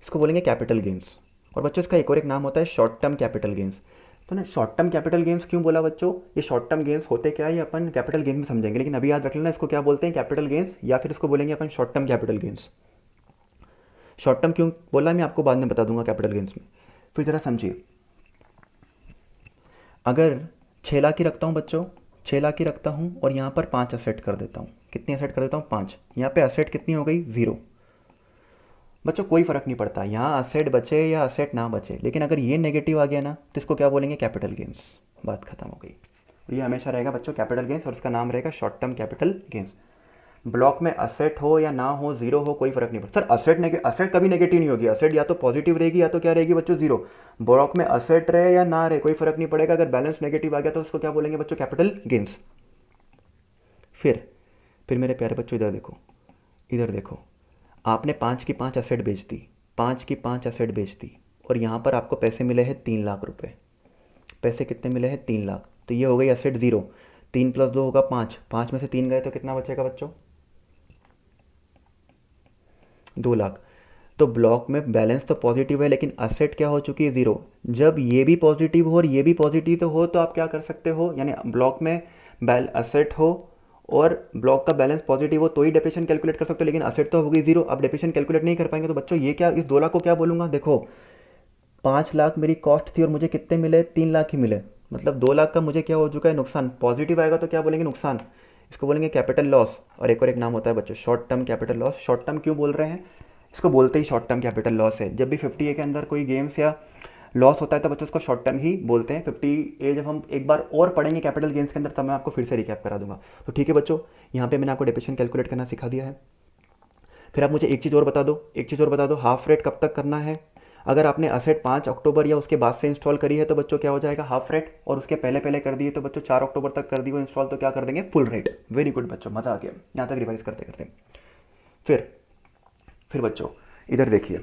इसको बोलेंगे कैपिटल गेंस। और बच्चों इसका एक और एक नाम होता है शॉर्ट टर्म कैपिटल गेंस। तो ना शॉर्ट टर्म कैपिटल गेंस क्यों बोला बच्चों, ये शॉर्ट टर्म गेंस होते क्या है ये अपन कैपिटल गेंस में समझेंगे, लेकिन अभी याद रख लेना इसको क्या बोलते हैं, कैपिटल गेंस, या फिर इसको बोलेंगे अपन short term capital gains. Short term क्यों बोला मैं आपको बाद में बता दूंगा कैपिटल गेंस में। फिर ज़रा समझिए, अगर 6 लाख की रखता हूँ बच्चों, 6 लाख की रखता हूँ और यहाँ पर 5 असेट कर देता हूँ, कितनी असेट कर देता हूँ, 5। यहाँ पे असेट कितनी हो गई, 0। बच्चों कोई फ़र्क नहीं पड़ता यहाँ असेट बचे या असेट ना बचे, लेकिन अगर ये नेगेटिव आ गया ना तो इसको क्या बोलेंगे, कैपिटल गेंस। बात खत्म हो गई। ये हमेशा रहेगा बच्चों कैपिटल गेंस, और इसका नाम रहेगा short term capital gains. Block में असेट हो या ना हो, 0 हो, कोई फर्क नहीं पड़ता। सर असेट कभी नेगेटिव नहीं होगी, असेट या तो पॉजिटिव रहेगी या तो क्या रहेगी बच्चों, 0। ब्लॉक में असेट रहे या ना रहे कोई फर्क नहीं पड़ेगा, अगर बैलेंस नेगेटिव आ गया तो उसको क्या बोलेंगे बच्चों, कैपिटल गेंस। फिर मेरे प्यारे बच्चों इधर देखो, इधर देखो, आपने 5 की 5 असेट बेच दी, 5 की 5 एसेट बेच दी और यहाँ पर आपको पैसे मिले हैं 3 लाख रुपए। पैसे कितने मिले हैं? 3 लाख। तो ये हो गई एसेट ज़ीरो। 3 + 2 होगा 5, 5 में से 3 गए तो कितना बचेगा बच्चों? 2 लाख। तो ब्लॉक में बैलेंस तो पॉजिटिव है लेकिन असेट क्या हो चुकी है? ज़ीरो। जब ये भी पॉजिटिव हो और ये भी पॉजिटिव तो हो तो आप क्या कर सकते हो, यानी ब्लॉक में असेट हो और ब्लॉक का बैलेंस पॉजिटिव हो तो ही डेप्रिसिएशन कैलकुलेट कर सकते हो, लेकिन असेट तो हो गई ज़ीरो, आप डेप्रिसिएशन कैलकुलेट नहीं कर पाएंगे। तो बच्चों ये क्या, इस 2 लाख को क्या बोलूँगा? देखो 5 लाख मेरी कॉस्ट थी और मुझे कितने मिले? 3 लाख ही मिले, मतलब 2 लाख का मुझे क्या हो चुका है? नुकसान। पॉजिटिव आएगा तो क्या बोलेंगे? नुकसान। इसको बोलेंगे कैपिटल लॉस। और एक नाम होता है बच्चों short term capital loss. Short term क्यों बोल रहे हैं? इसको बोलते ही शॉर्ट टर्म कैपिटल लॉस है। जब भी 50A के अंदर कोई गेम्स या लॉस होता है तो बच्चों उसको शॉर्ट टर्म ही बोलते हैं। 50A जब हम एक बार और पढ़ेंगे कैपिटल गेम्स के अंदर तब मैं आपको फिर से रिकैप करा दूंगा। तो ठीक है बच्चों, यहाँ पे मैंने आपको डेप्रिसिएशन कैलकुलेट करना सिखा दिया है। फिर आप मुझे एक चीज़ और बता दो, हाफ रेट कब तक करना है? अगर आपने असेट 5 अक्टूबर या उसके बाद से इंस्टॉल करी है तो बच्चों क्या हो जाएगा? Half rate. और उसके पहले पहले कर दिए तो बच्चों 4 अक्टूबर तक कर दी वो इंस्टॉल तो क्या कर देंगे? Full rate. वेरी गुड बच्चों, मज़ा आ गया यहाँ तक रिवाइज करते करते। फिर बच्चों इधर देखिए,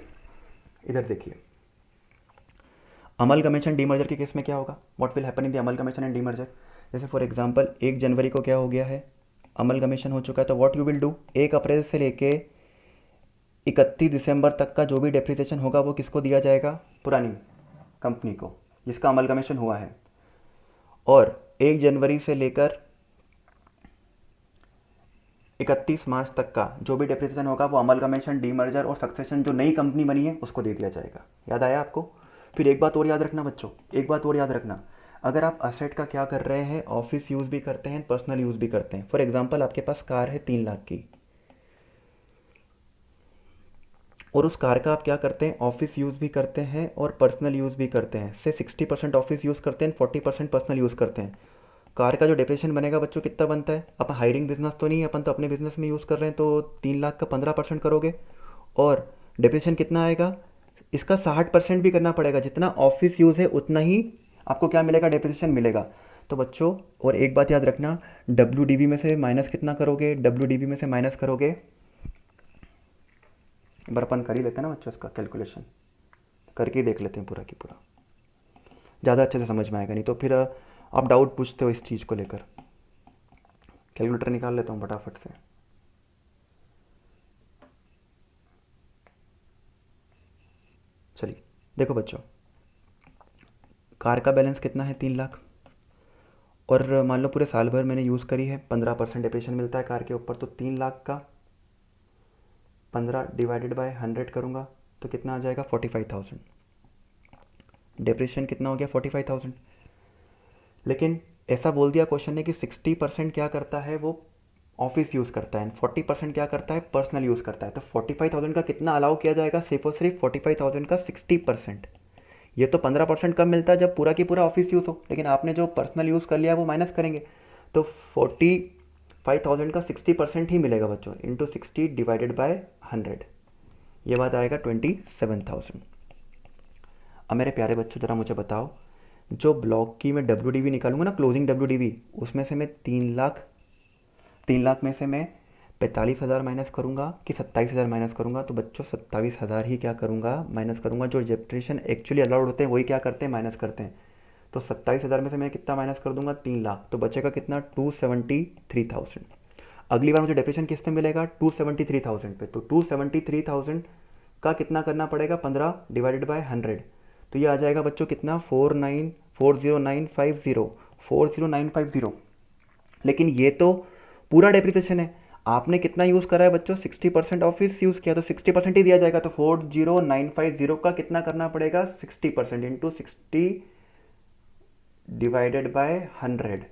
अमलगमेशन डीमर्जर के केस में क्या होगा? What will happen in the amalgamation and demerger? जैसे फॉर एग्जांपल 1 जनवरी को क्या हो गया है? अमलगमेशन हो चुका है। तो व्हाट यू विल डू, 1 अप्रैल से लेके 31 दिसंबर तक का जो भी डेप्रिसिएशन होगा वो किसको दिया जाएगा? पुरानी कंपनी को जिसका अमलगमेशन हुआ है। और 1 जनवरी से लेकर 31 मार्च तक का जो भी डेप्रिसिएशन होगा वो अमलगमेशन, डीमर्जर और सक्सेशन जो नई कंपनी बनी है उसको दे दिया जाएगा। याद आया आपको? फिर एक बात और याद रखना बच्चों, अगर आप असेट का क्या कर रहे हैं? ऑफिस यूज़ भी करते हैं, पर्सनल यूज़ भी करते हैं। फॉर एग्जांपल आपके पास कार है 3 लाख की और उस कार का आप क्या करते हैं? ऑफिस यूज़ भी करते हैं और पर्सनल यूज़ भी करते हैं। से 60% ऑफिस यूज़ करते हैं, 40% पर्सनल यूज़ करते हैं। कार का जो डेप्रिसिएशन बनेगा बच्चों कितना बनता है? अपन हायरिंग बिजनेस तो नहीं है, अपन तो अपने बिजनेस में यूज़ कर रहे हैं, तो 3 लाख का 15% करोगे और डेप्रिसिएशन कितना आएगा? इसका 60% भी करना पड़ेगा। जितना ऑफिस यूज़ है उतना ही आपको क्या मिलेगा? डेप्रिसिएशन मिलेगा। तो बच्चों और एक बात याद रखना, डब्ल्यू में से माइनस कितना करोगे? डब्ल्यू में से माइनस करोगे, एक बार अपन कर ही लेते हैं ना बच्चों, इसका कैलकुलेशन करके ही देख लेते हैं पूरा की पूरा, ज़्यादा अच्छे से समझ में आएगा। नहीं तो फिर आप डाउट पूछते हो इस चीज़ को लेकर। कैलकुलेटर निकाल लेता हूँ फटाफट से। चलिए देखो बच्चों, कार का बैलेंस कितना है? 3 लाख। और मान लो पूरे साल भर मैंने यूज़ करी है, 15% डेप्रिसिएशन मिलता है कार के ऊपर। तो 3 लाख का 15 डिवाइडेड बाय 100 करूँगा तो कितना आ जाएगा? 45,000। डेप्रिसिएशन कितना हो गया? 45,000। लेकिन ऐसा बोल दिया क्वेश्चन ने कि 60% क्या करता है? वो ऑफिस यूज़ करता है, 40% क्या करता है? पर्सनल यूज़ करता है। तो 45,000 का कितना अलाउ किया जाएगा? सिर्फ और सिर्फ 45,000 का 60%। ये तो 15% कम मिलता है जब पूरा की पूरा ऑफिस यूज़ हो, लेकिन आपने जो पर्सनल यूज़ कर लिया है वो माइनस करेंगे। तो 45,000 का 60% ही मिलेगा बच्चों, इंटू 60 डिवाइडेड बाय 100, ये बात आएगा 27,000। अब मेरे प्यारे बच्चों ज़रा मुझे बताओ, जो ब्लॉक की मैं डब्ल्यू निकालूंगा ना, क्लोजिंग डब्ल्यू, उसमें से मैं 3 लाख में से मैं 45,000 माइनस करूँगा कि 27,000 माइनस करूँगा? तो बच्चों 27,000 ही क्या करूँगा? माइनस करूँगा। जो डेप्रिसिएशन एक्चुअली अलाउड होते हैं वही क्या करते हैं? माइनस करते हैं। तो 27,000 में से मैं कितना माइनस कर दूंगा? 3 लाख। तो बचेगा कितना? 273,000। अगली बार मुझे डेप्रिसिएशन किस पे मिलेगा? 273,000 पे। तो 273,000 का कितना करना पड़ेगा? 15 डिवाइडेड बाय 100। तो ये आ जाएगा बच्चों कितना? 40950। लेकिन ये तो पूरा डेप्रिसिएशन है। आपने कितना यूज़ करा है बच्चों? 60% ऑफिस यूज़ किया तो 60% ही दिया जाएगा। तो 40950 का कितना करना पड़ेगा? 60% इंटू 60 डिवाइडेड बाय 100।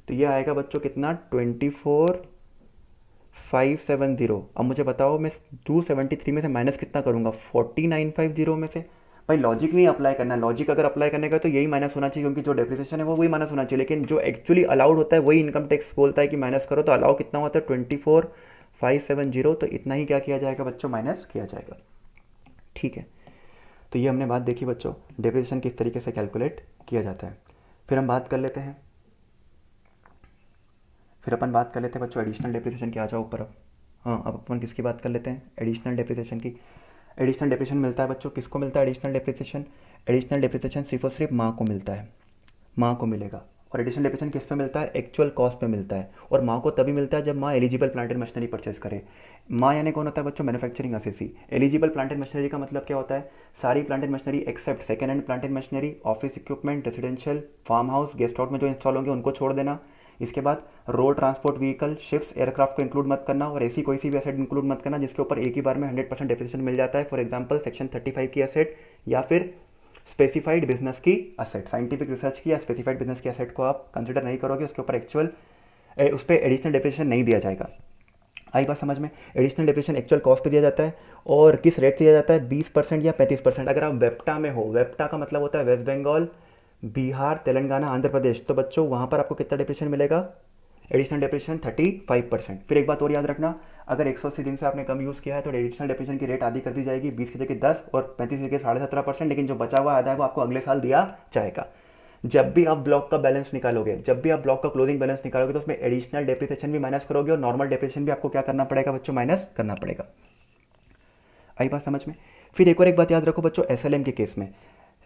तो ये आएगा बच्चों कितना? 24,570। अब मुझे बताओ मैं 273 में से माइनस कितना करूँगा? 49,500 में से। भाई लॉजिक नहीं अप्लाई करना है, लॉजिक अगर अप्लाई करने का तो यही माइनस होना चाहिए, क्योंकि जो डेप्रिसिएशन है वो वही माइनस होना चाहिए। लेकिन जो एक्चुअली अलाउड होता है वही इनकम टैक्स बोलता है कि माइनस करो। तो अलाउ कितना होता है? 24,570। तो इतना ही क्या किया जाएगा बच्चों? माइनस किया जाएगा। ठीक है, तो ये हमने बात देखी बच्चों, डेप्रिसिएशन किस तरीके से कैलकुलेट किया जाता है। फिर हम बात कर लेते हैं, बच्चों एडिशनल डेप्रिसिएशन की। आ जाओ ऊपर अब। हाँ, अब अपन किसकी बात कर लेते हैं? एडिशनल डेप्रिसिएशन की। एडिशनल डेप्रिसिएशन मिलता है बच्चों, किसको मिलता है एडिशनल डेप्रिसिएशन? एडिशनल डेप्रिसिएशन सिर्फ और सिर्फ माँ को मिलता है, माँ को मिलेगा। और एडिशनल डेप्रिसिएशन किस पे मिलता है? एक्चुअल कॉस्ट पे मिलता है। और माँ को तभी मिलता है जब MA eligible plant and machinery purchase करे। माँ यानी कौन होता है बच्चों? Manufacturing assessee. Eligible plant and machinery का मतलब क्या होता है? सारी plant and machinery except second hand plant and machinery, office equipment, residential, farm house, guest house में जो इंस्टॉल होंगे उनको छोड़ देना। इसके बाद road transport vehicle, ships, aircraft को इंक्लूड मत करना, और ऐसी कोई सी भी एसेट इंक्लूड मत करना जिसके ऊपर एक ही बार में 100% डेप्रिसिएशन मिल जाता है। फॉर एग्जांपल सेक्शन 35 की एसेट, या फिर स्पेसिफाइड बिजनेस की असेट, साइंटिफिक रिसर्च की या स्पेसिफाइड बिजनेस की असेट को आप कंसिडर नहीं करोगे, उसके ऊपर एक्चुअल उस पर एडिशनल डेप्रिसिएशन नहीं दिया जाएगा। आई बात समझ में? एडिशनल डेप्रिसिएशन एक्चुअल कॉस्ट पे दिया जाता है, और किस रेट से दिया जाता है? 20% या 35%। अगर आप वेप्टा में हो, वेप्टा का मतलब होता है वेस्ट बंगाल, बिहार, तेलंगाना, आंध्र प्रदेश, तो बच्चों वहाँ पर आपको कितना डेप्रिसिएशन मिलेगा? Additional depreciation 35%। फिर एक बात और याद रखना, अगर 180 दिन से आपने कम यूज़ किया है तो एडिशनल डेप्रिसिएशन की रेट आधी कर दी जाएगी, 20 की जगह 10 और 35 की जगह 17.5%, लेकिन जो बचा हुआ आधा है वो आपको अगले साल दिया जाएगा। जब भी आप ब्लॉक का बैलेंस निकालोगे, जब भी आप ब्लॉक का क्लोजिंग बैलेंस निकालोगे, तो उसमें एडिशनल डेप्रिसिएशन भी माइनस करोगे और नॉर्मल डेप्रिसिएशन भी आपको क्या करना पड़ेगा बच्चों? माइनस करना पड़ेगा। आई बात समझ में? फिर एक और एक बात याद रखो बच्चों, एसएलएम के केस में,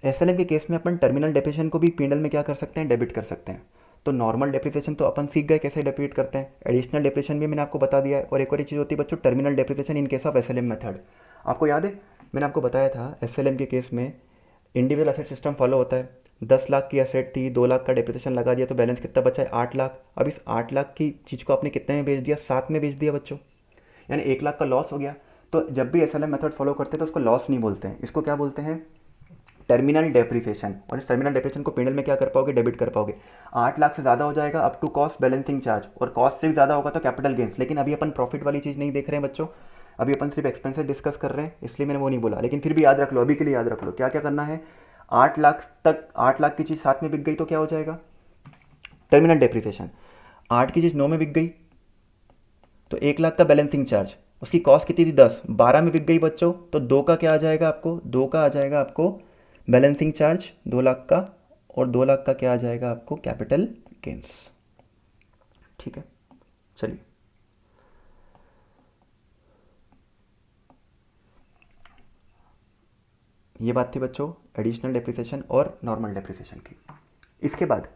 एसएलएम के केस में अपन टर्मिनल डेप्रिसिएशन को भी पीएनएल में क्या कर सकते हैं? डेबिट कर सकते हैं। तो नॉर्मल डेप्रिसिएशन तो अपन सीख गए कैसे डेबिट करते हैं, एडिशनल डेप्रिसिएशन भी मैंने आपको बता दिया है। और एक और चीज़ होती है बच्चों, terminal depreciation in case of SLM method. आपको याद है मैंने आपको बताया था एसएलएम के केस में इंडिविजुअल एसेट सिस्टम फॉलो होता है। 10 लाख की एसेट थी, 2 लाख का डेप्रिसिएशन लगा दिया तो बैलेंस कितना बचा है? 8 लाख। अब इस 8 लाख की चीज़ को आपने कितने में बेच दिया? 7 में बेच दिया बच्चों, यानी 1 लाख का लॉस हो गया। तो जब भी एसएलएम मेथड फॉलो करते हैं तो उसको लॉस नहीं बोलते हैं, इसको क्या बोलते हैं? Terminal depreciation. और इस टर्मिनल डेप्रिसिएशन को पीएनएल में क्या कर पाओगे? डेबिट कर पाओगे। 8 लाख से ज़्यादा हो जाएगा up to cost balancing charge, और कॉस्ट से भी ज़्यादा होगा तो कैपिटल गेन्स। लेकिन अभी अपन प्रॉफिट वाली चीज़ नहीं देख रहे हैं बच्चों, अभी अपन सिर्फ एक्सपेंसेस डिस्कस कर रहे हैं, इसलिए मैंने वो नहीं बोला। लेकिन फिर भी याद रख लो, अभी के लिए याद रख लो क्या क्या करना है। 8 लाख तक, 8 लाख की चीज़ 7 में बिक गई तो क्या हो जाएगा? Terminal depreciation. 8 की चीज़ 9 में बिक गई तो 1 लाख का बैलेंसिंग चार्ज, उसकी कॉस्ट कितनी थी? 10, 12 में बिक गई बच्चों तो 2 का क्या आ जाएगा आपको? 2 का आ जाएगा आपको बैलेंसिंग चार्ज 2 लाख का, और 2 लाख का क्या आ जाएगा आपको? Capital gains. ठीक है, चलिए ये बात थी बच्चों एडिशनल डेप्रिसिएशन और नॉर्मल डेप्रिसिएशन की। इसके बाद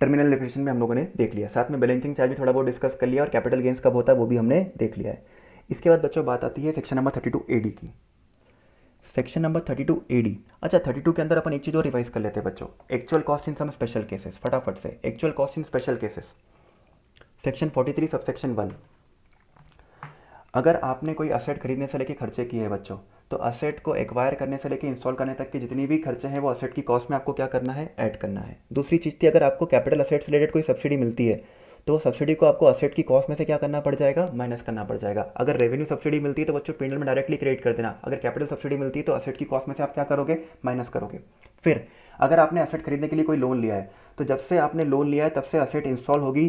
टर्मिनल डेप्रिसिएशन में हम लोगों ने देख लिया, साथ में बैलेंसिंग चार्ज भी थोड़ा बहुत डिस्कस कर लिया, और कैपिटल गेन्स कब होता है वो भी हमने देख लिया है। इसके बाद बच्चों बात आती है सेक्शन नंबर 32 AD की। Section number 32 AD। अच्छा, 32 के अंदर अपन एक चीज़ और रिवाइज कर लेते हैं बच्चों, actual cost in some special cases. फटाफट से actual cost in special cases, section 43 subsection 1। अगर आपने कोई असेट खरीदने से लेके खर्चे किए हैं बच्चों, तो असेट को एक्वायर करने से लेके इंस्टॉल करने तक के जितनी भी खर्चे हैं वो असेट की कॉस्ट में आपको क्या करना है? ऐड करना है। दूसरी चीज़ थी, अगर आपको कैपिटल असेट से रिलेटेड कोई सब्सिडी मिलती है तो वो सब्सिडी को आपको असेट की कॉस्ट में से क्या करना पड़ जाएगा? माइनस करना पड़ जाएगा। अगर रेवेन्यू सब्सिडी मिलती है तो बच्चों पीएनएल में डायरेक्टली क्रेडिट कर देना, अगर कैपिटल सब्सिडी मिलती है तो असेट की कॉस्ट में से आप क्या करोगे? माइनस करोगे। फिर अगर आपने असेट खरीदने के लिए कोई लोन लिया है, तो जब से आपने लोन लिया है तब से असेट इंस्टॉल होगी,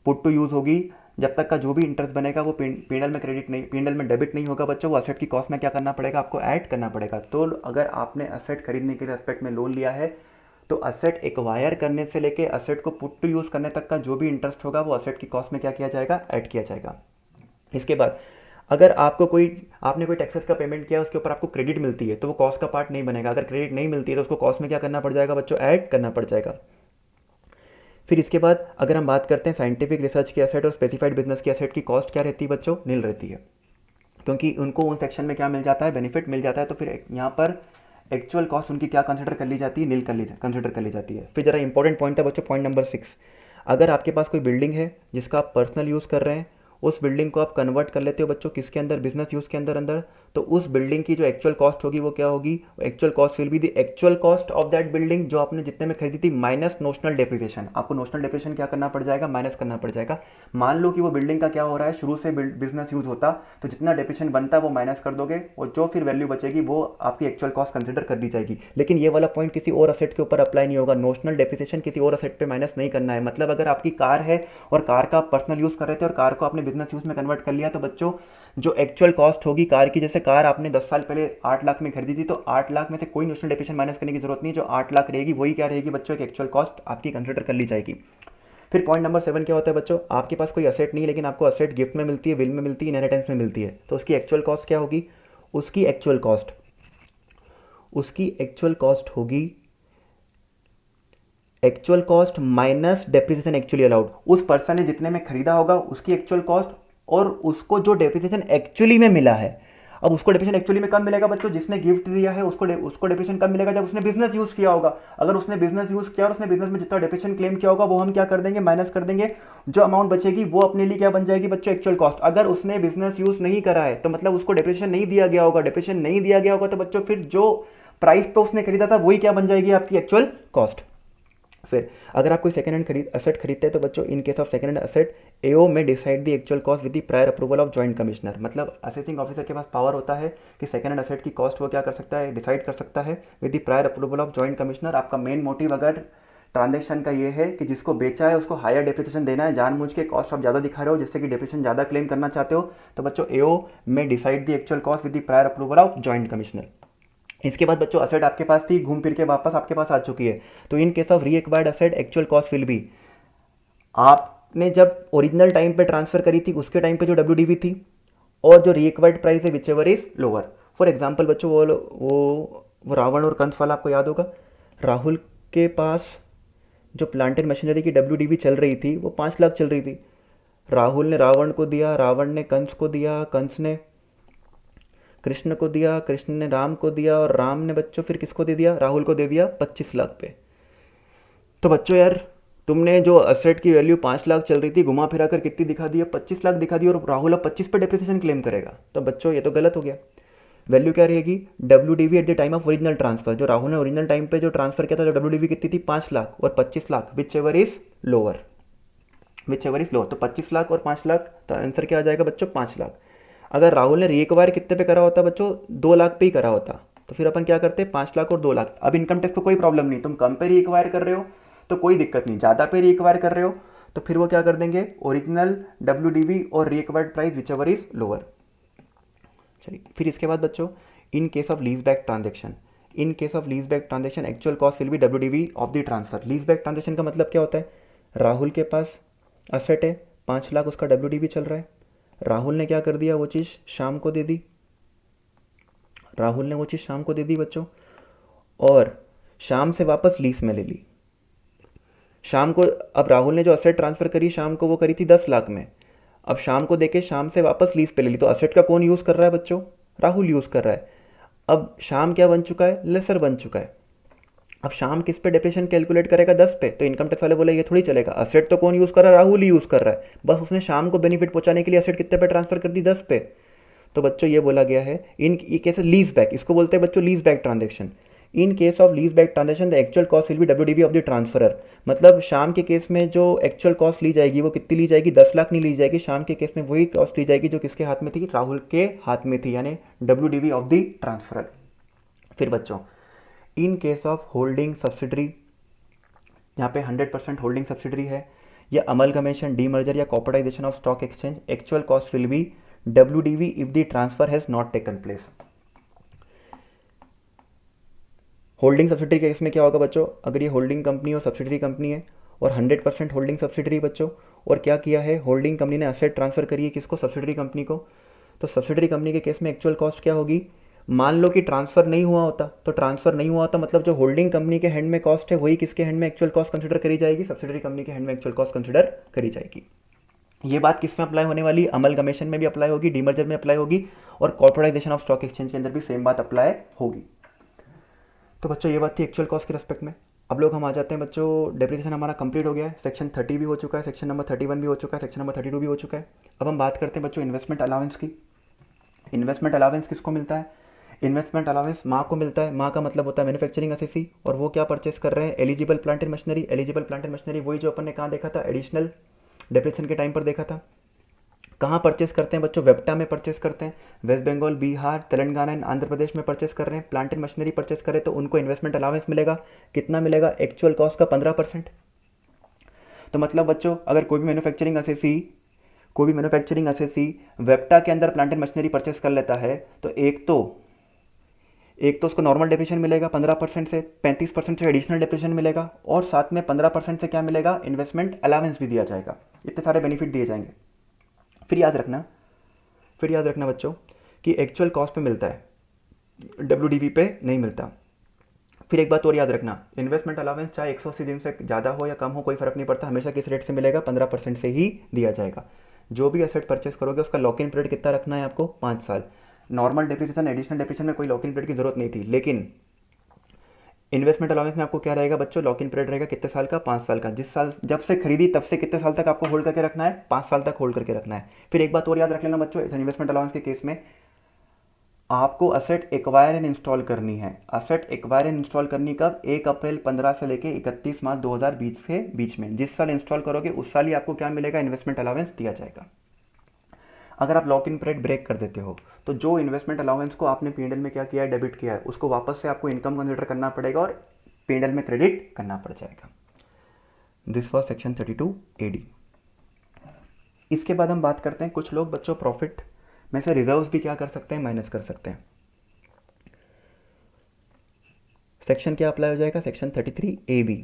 पुट टू यूज़ होगी, जब तक का जो भी इंटरेस्ट बनेगा वो पीएनएल में क्रेडिट नहीं, पीएनएल में डेबिट नहीं होगा बच्चों, वो असेट की कॉस्ट में क्या करना पड़ेगा? आपको ऐड करना पड़ेगा। तो अगर आपने असेट खरीदने के रेस्पेक्ट में लोन लिया है तो असेट एक्वायर करने से लेके असेट को पुट टू यूज़ करने तक का जो भी इंटरेस्ट होगा वो असेट की कॉस्ट में क्या किया जाएगा? ऐड किया जाएगा। इसके बाद अगर आपने कोई टैक्सेस का पेमेंट किया, उसके ऊपर आपको क्रेडिट मिलती है तो वो कॉस्ट का पार्ट नहीं बनेगा। अगर क्रेडिट नहीं मिलती है तो उसको कॉस्ट में क्या करना पड़ जाएगा बच्चों? ऐड करना पड़ जाएगा। फिर इसके बाद अगर हम बात करते हैं साइंटिफिक रिसर्च की एसेट और स्पेसिफाइड बिजनेस की एसेट की कॉस्ट क्या रहती है बच्चों? नील रहती है, क्योंकि उनको उन सेक्शन में क्या मिल जाता है? बेनिफिट मिल जाता है। तो फिर यहाँ पर एक्चुअल कॉस्ट उनकी क्या कंसिडर कर ली जाती है? नील कंसिडर कर ली जाती है। फिर जरा इंपॉर्टेंट पॉइंट है बच्चों, पॉइंट नंबर 6। अगर आपके पास कोई बिल्डिंग है जिसका आप पर्सनल यूज़ कर रहे हैं, उस बिल्डिंग को आप कन्वर्ट कर लेते हो बच्चों किसके अंदर? बिजनेस यूज़ के अंदर, तो उस बिल्डिंग की जो एक्चुअल कॉस्ट होगी वो क्या होगी? Actual cost will be the actual cost of that building जो आपने जितने में खरीदी थी माइनस नोशनल डेप्रिसिएशन। आपको नोशनल डेप्रिसिएशन क्या करना पड़ जाएगा? माइनस करना पड़ जाएगा। मान लो कि वो बिल्डिंग का क्या हो रहा है, शुरू से बिजनेस यूज होता, तो जितना डेप्रिसिएशन बनता है वो माइनस कर दोगे, और जो फिर वैल्यू बचेगी वो आपकी एक्चुअल कॉस्ट कंसिडर कर दी जाएगी। लेकिन ये वाला पॉइंट किसी और असेट के ऊपर अप्लाई नहीं होगा। नोशनल डेप्रिसिएशन किसी और असेट पे माइनस नहीं करना है। मतलब अगर आपकी कार है और कार का आप पर्सनल यूज कर रहे थे और कार को आपने बिजनेस यूज में कन्वर्ट कर लिया, तो बच्चों जो एक्चुअल कॉस्ट होगी कार की, जैसे कार आपने 10 साल पहले 8 लाख में खरीदी थी, तो 8 लाख में से कोई नोशनल डेप्रिसिएशन माइनस करने की जरूरत नहीं। जो 8 लाख रहेगी वही क्या रहेगी बच्चों? एक एक्चुअल कॉस्ट आपकी कंसिडर कर ली जाएगी। फिर पॉइंट नंबर 7 क्या होता है बच्चों? आपके पास कोई असेट नहीं, लेकिन आपको असेट गिफ्ट में मिलती है, विल में मिलती है, इनहेरिटेंस में मिलती है, तो उसकी एक्चुअल कॉस्ट क्या होगी? उसकी एक्चुअल कॉस्ट होगी actual cost minus depreciation actually allowed. उस पर्सन ने जितने में खरीदा होगा उसकी एक्चुअल कॉस्ट और उसको जो डेप्रिसिएशन एक्चुअली में मिला है। अब उसको डेप्रिसिएशन एक्चुअली में कब मिलेगा बच्चों? जिसने गिफ्ट दिया है उसको डेप्रिसिएशन कब मिलेगा? जब उसने बिजनेस यूज किया होगा। अगर उसने बिजनेस यूज किया और उसने बिजनेस में जितना डेप्रिसिएशन क्लेम किया होगा वो हम क्या कर देंगे? माइनस कर देंगे। जो अमाउंट बचेगी वो अपने लिए क्या बन जाएगी बच्चों? Actual cost. अगर उसने बिजनेस यूज नहीं करा है तो मतलब उसको डेप्रिसिएशन नहीं दिया गया होगा। डेप्रिसिएशन नहीं दिया गया होगा तो बच्चों फिर जो प्राइस पे उसने खरीदा था वही क्या बन जाएगी? आपकी एक्चुअल कॉस्ट। फिर अगर आप कोई सेकंड हैंड असेट खरीदते हैं तो बच्चों in case of second hand asset AO में decide the actual cost with the prior approval of joint commissioner. मतलब असेसिंग ऑफिसर के पास पावर होता है कि सेकंड हैंड असेट की कॉस्ट वो क्या कर सकता है? डिसाइड कर सकता है with the prior approval of joint commissioner. आपका मेन मोटिव अगर ट्रांजेक्शन का ये है कि जिसको बेचा है उसको हायर डेप्रिसिएशन देना है, जानबूझ के कॉस्ट आप ज़्यादा दिखा रहे हो जिससे कि डेप्रिसिएशन ज़्यादा क्लेम करना चाहते हो, तो बच्चों एओ में decide the actual cost with the prior approval of joint commissioner. इसके बाद बच्चों असेट आपके पास थी, घूम फिर के वापस आपके पास आ चुकी है, तो इन केस ऑफ री acquired asset actual cost will B, आपने जब ओरिजिनल टाइम पे ट्रांसफर करी थी उसके टाइम पे जो डब्ल्यू थी और जो री एक्वायर्ड प्राइस है which ever is lower. For example बच्चों वो रावण और कंस वाला आपको याद होगा। राहुल के पास जो प्लांट एंड मशीनरी की डब्ल्यू चल रही थी वो 5 लाख चल रही थी। राहुल ने रावण को दिया, रावण ने कंस को दिया, कंस ने कृष्ण को दिया, कृष्ण ने राम को दिया और राम ने बच्चों फिर किसको दे दिया? राहुल को दे दिया 25 लाख पे। तो बच्चों यार तुमने जो असेट की वैल्यू 5 लाख चल रही थी घुमा फिरा कर कितनी दिखा दी है? 25 लाख दिखा दी और राहुल अब 25 पे डेप्रिसिएशन क्लेम करेगा। तो बच्चों ये तो गलत हो गया। वैल्यू क्या रहेगी? W at the time of original transfer. जो राहुल ने ओरिजिनल टाइम पे जो ट्रांसफर किया था जो डब्ल्यू कितनी थी? 5 लाख और 25 lakh which ever is lower. तो 25 लाख और 5 लाख, तो आंसर क्या आ जाएगा बच्चों? 5 लाख। अगर राहुल ने रिक्वायर कितने पे करा होता बच्चों? 2 लाख पे ही करा होता, तो फिर अपन क्या करते? 5 लाख और 2 लाख। अब इनकम टैक्स को कोई प्रॉब्लम नहीं, तुम कम पे रिक्वायर कर रहे हो तो कोई दिक्कत नहीं, ज़्यादा पे रिक्वायर कर रहे हो तो फिर वो क्या कर देंगे? ओरिजिनल डब्ल्यू और required price which ever is lower. चलिए फिर इसके बाद बच्चों in case of lease back transaction actual cost will B W of the transfer. Lease back transaction का मतलब क्या होता है? राहुल के पास असेट है 5 लाख, उसका डब्ल्यू चल रहा है। राहुल ने क्या कर दिया? वो चीज़ शाम को दे दी बच्चों, और शाम से वापस लीज में ले ली। शाम को अब राहुल ने जो असेट ट्रांसफ़र करी शाम को वो करी थी 10 लाख में, अब शाम को देके शाम से वापस लीज पे ले ली। तो असेट का कौन यूज़ कर रहा है बच्चों? राहुल यूज़ कर रहा है। अब शाम क्या बन चुका है? लेसर बन चुका है। अब शाम किस पे डेप्रिसिएशन कैलकुलेट करेगा? 10 पे। तो इनकम टैक्स वाले बोले ये थोड़ी चलेगा, असेट तो कौन यूज़ कर रहा है? राहुल ही यूज़ कर रहा है, बस उसने शाम को बेनिफिट पहुंचाने के लिए असेट कितने पे ट्रांसफर कर दी? 10 पे। तो बच्चों ये बोला गया है इन केस लीज बैक, इसको बोलते हैं बच्चों lease back transaction. In case of lease back transaction the actual cost will B W of the transferor. मतलब शाम के केस में जो एक्चुअल कॉस्ट ली जाएगी वो कितनी ली जाएगी? 10 लाख नहीं ली जाएगी, शाम के केस में वही कॉस्ट ली जाएगी जो किसके हाथ में थी? राहुल के हाथ में थी, यानी डब्ल्यू ऑफ द ट्रांसफरर। फिर बच्चों in case of holding subsidiary, यहाँ पे 100% होल्डिंग सब्सिडरी है, या अमलगमेशन, डीमर्जर या corporatisation of stock exchange, actual cost will B W if the transfer has not taken place. Holding subsidiary के केस में क्या होगा बच्चों? अगर ये होल्डिंग कंपनी और सब्सिडरी कंपनी है और 100% होल्डिंग सब्सिडरी बच्चों, और क्या किया है? होल्डिंग कंपनी ने असेट ट्रांसफर करी है किसको? सब्सिडरी कंपनी को। तो सब्सिडरी कंपनी के केस में एक्चुअल कॉस्ट क्या होगी? मान लो कि ट्रांसफर नहीं हुआ होता, तो ट्रांसफर नहीं हुआ होता मतलब जो होल्डिंग कंपनी के हैंड में कॉस्ट है वही किसके हैंड में एक्चुअल कॉस्ट कंसिडर करी जाएगी? सब्सिडरी कंपनी के हैंड में एक्चुअल कॉस्ट कंसिडर करी जाएगी। ये बात किस में अप्लाई होने वाली? अमलगमेशन में भी अप्लाई होगी, डीमर्जर में अप्लाई होगी, और कॉर्पोरेटाइजेशन ऑफ स्टॉक एक्सचेंज के अंदर भी सेम बात अप्लाई होगी। तो बच्चों ये बात थी एक्चुअल कॉस्ट के रेस्पेक्ट में। अब लोग हम आ जाते हैं बच्चों, डेप्रिसिएशन हमारा कंप्लीट हो गया है, सेक्शन 30 भी हो चुका है, सेक्शन नंबर 31 भी हो चुका है, सेक्शन नंबर 32 भी हो चुका है। अब हम बात करते हैं बच्चों इन्वेस्टमेंट अलाउंस की। इन्वेस्टमेंट अलाउंस किसको मिलता है? इन्वेस्टमेंट अलाउंस माँ को मिलता है। माँ का मतलब होता है मैन्युफैक्चरिंग असेसी, और वो क्या परचेस कर रहे हैं? Eligible plant and machinery. Eligible plant and machinery वही जो अपन ने कहाँ देखा था? एडिशनल डेप्रिसिएशन के टाइम पर देखा था। कहाँ परचेस करते हैं बच्चों? वेप्टा में परचेस करते हैं। वेस्ट बंगाल, बिहार, तेलंगाना एंड आंध्र प्रदेश में परचेस कर रहे हैं। प्लांट एंड मशीनरी परचेस करें तो उनको इन्वेस्टमेंट अलाउंस मिलेगा। कितना मिलेगा? एक्चुअल कॉस्ट का 15%। तो मतलब बच्चों अगर कोई भी मैन्युफैक्चरिंग असेसी वेप्टा के अंदर प्लांट एंड मशीनरी परचेस कर लेता है तो एक तो उसको नॉर्मल डेप्रिसिएशन मिलेगा 15% से, 35% से एडिशनल डेप्रिसिएशन मिलेगा, और साथ में 15% से क्या मिलेगा? इन्वेस्टमेंट अलाउंस भी दिया जाएगा। इतने सारे बेनिफिट दिए जाएंगे। फिर याद रखना बच्चों कि एक्चुअल कॉस्ट पे मिलता है, WDV पे नहीं मिलता। फिर एक बात और याद रखना, इन्वेस्टमेंट अलाउंस चाहे 180 दिन से ज़्यादा हो या कम हो, कोई फ़र्क नहीं पड़ता, हमेशा किस रेट से मिलेगा, 15% से ही दिया जाएगा। जो भी एसेट परचेस करोगे उसका लॉक इन पीरियड कितना रखना है आपको, 5 साल। नॉर्मल डेप्रिसिएशन, एडिशनल डेप्रिसिएशन में कोई लॉक इन पीरियड की जरूरत नहीं थी, लेकिन इन्वेस्टमेंट अलाउंस में आपको क्या रहेगा बच्चों, लॉक इन पीरियड रहेगा कितने साल का, 5 साल का। जिस साल जब से खरीदी तब से कितने साल तक आपको होल्ड करके रखना है, 5 साल तक होल्ड करके रखना है। फिर एक बात और याद रख लेना बच्चों, इन्वेस्टमेंट अलाउंस के केस में आपको असेट एक्वायर एंड इंस्टॉल करनी है। असेट एक्वायर एंड इंस्टॉल करनी कब, 1 अप्रैल 15 से लेके 31 मार्च 2020 के बीच में। जिस साल इंस्टॉल करोगे उस साल ही आपको क्या मिलेगा, इन्वेस्टमेंट अलाउंस दिया जाएगा। अगर आप लॉक इन पीरियड ब्रेक कर देते हो तो जो इन्वेस्टमेंट अलाउंस को आपने पीएनएल में क्या किया है, डेबिट किया है, उसको वापस से आपको इनकम कंसिडर करना पड़ेगा और पीएनएल में क्रेडिट करना पड़ जाएगा। This was section 32 AD। इसके बाद हम बात करते हैं, कुछ लोग बच्चों प्रॉफिट में से रिजर्व्स भी क्या कर सकते हैं, माइनस कर सकते हैं। सेक्शन क्या अप्लाई हो जाएगा, सेक्शन 33 AB।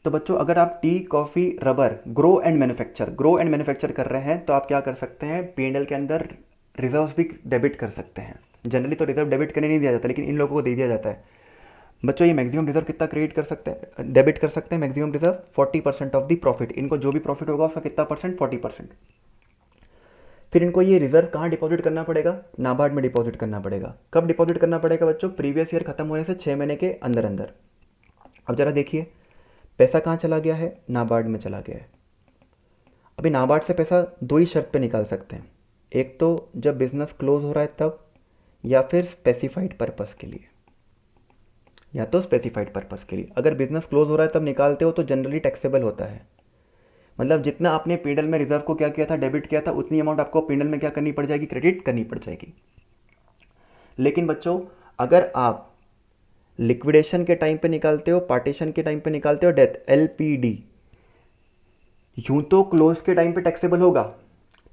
तो बच्चों अगर आप T, coffee, rubber grow and manufacture कर रहे हैं तो आप क्या कर सकते हैं, पीएनएल के अंदर रिजर्व्स भी डेबिट कर सकते हैं। जनरली तो रिजर्व डेबिट करने नहीं दिया जाता, लेकिन इन लोगों को दे दिया जाता है। बच्चों ये मैक्सिमम रिजर्व कितना क्रिएट कर सकते हैं, डेबिट कर सकते हैं maximum reserve 40% of the profit. इनको जो भी प्रॉफिट होगा उसका कितना परसेंट, 40%। फिर इनको ये रिजर्व कहाँ डिपॉजिट करना पड़ेगा, नाबार्ड में डिपॉजिट करना पड़ेगा। कब डिपॉजिट करना पड़ेगा बच्चों, प्रीवियस ईयर खत्म होने से 6 महीने के अंदर अंदर। अब जरा देखिए पैसा कहाँ चला गया है, नाबार्ड में चला गया है। अभी नाबार्ड से पैसा 2 ही शर्त पे निकाल सकते हैं, एक तो जब बिजनेस क्लोज हो रहा है तब, या फिर स्पेसिफाइड पर्पस के लिए, या तो स्पेसिफाइड पर्पस के लिए। अगर बिजनेस क्लोज हो रहा है तब निकालते हो तो जनरली टैक्सेबल होता है। मतलब जितना आपने पीएनएल में रिजर्व को क्या किया था, डेबिट किया था, उतनी अमाउंट आपको पीएनएल में क्या करनी पड़ जाएगी, क्रेडिट करनी पड़ जाएगी। लेकिन बच्चों अगर आप लिक्विडेशन के टाइम पे निकालते हो, पार्टीशन के टाइम पे निकालते हो, डेथ LPD, यूं तो क्लोज के टाइम पे टैक्सेबल होगा,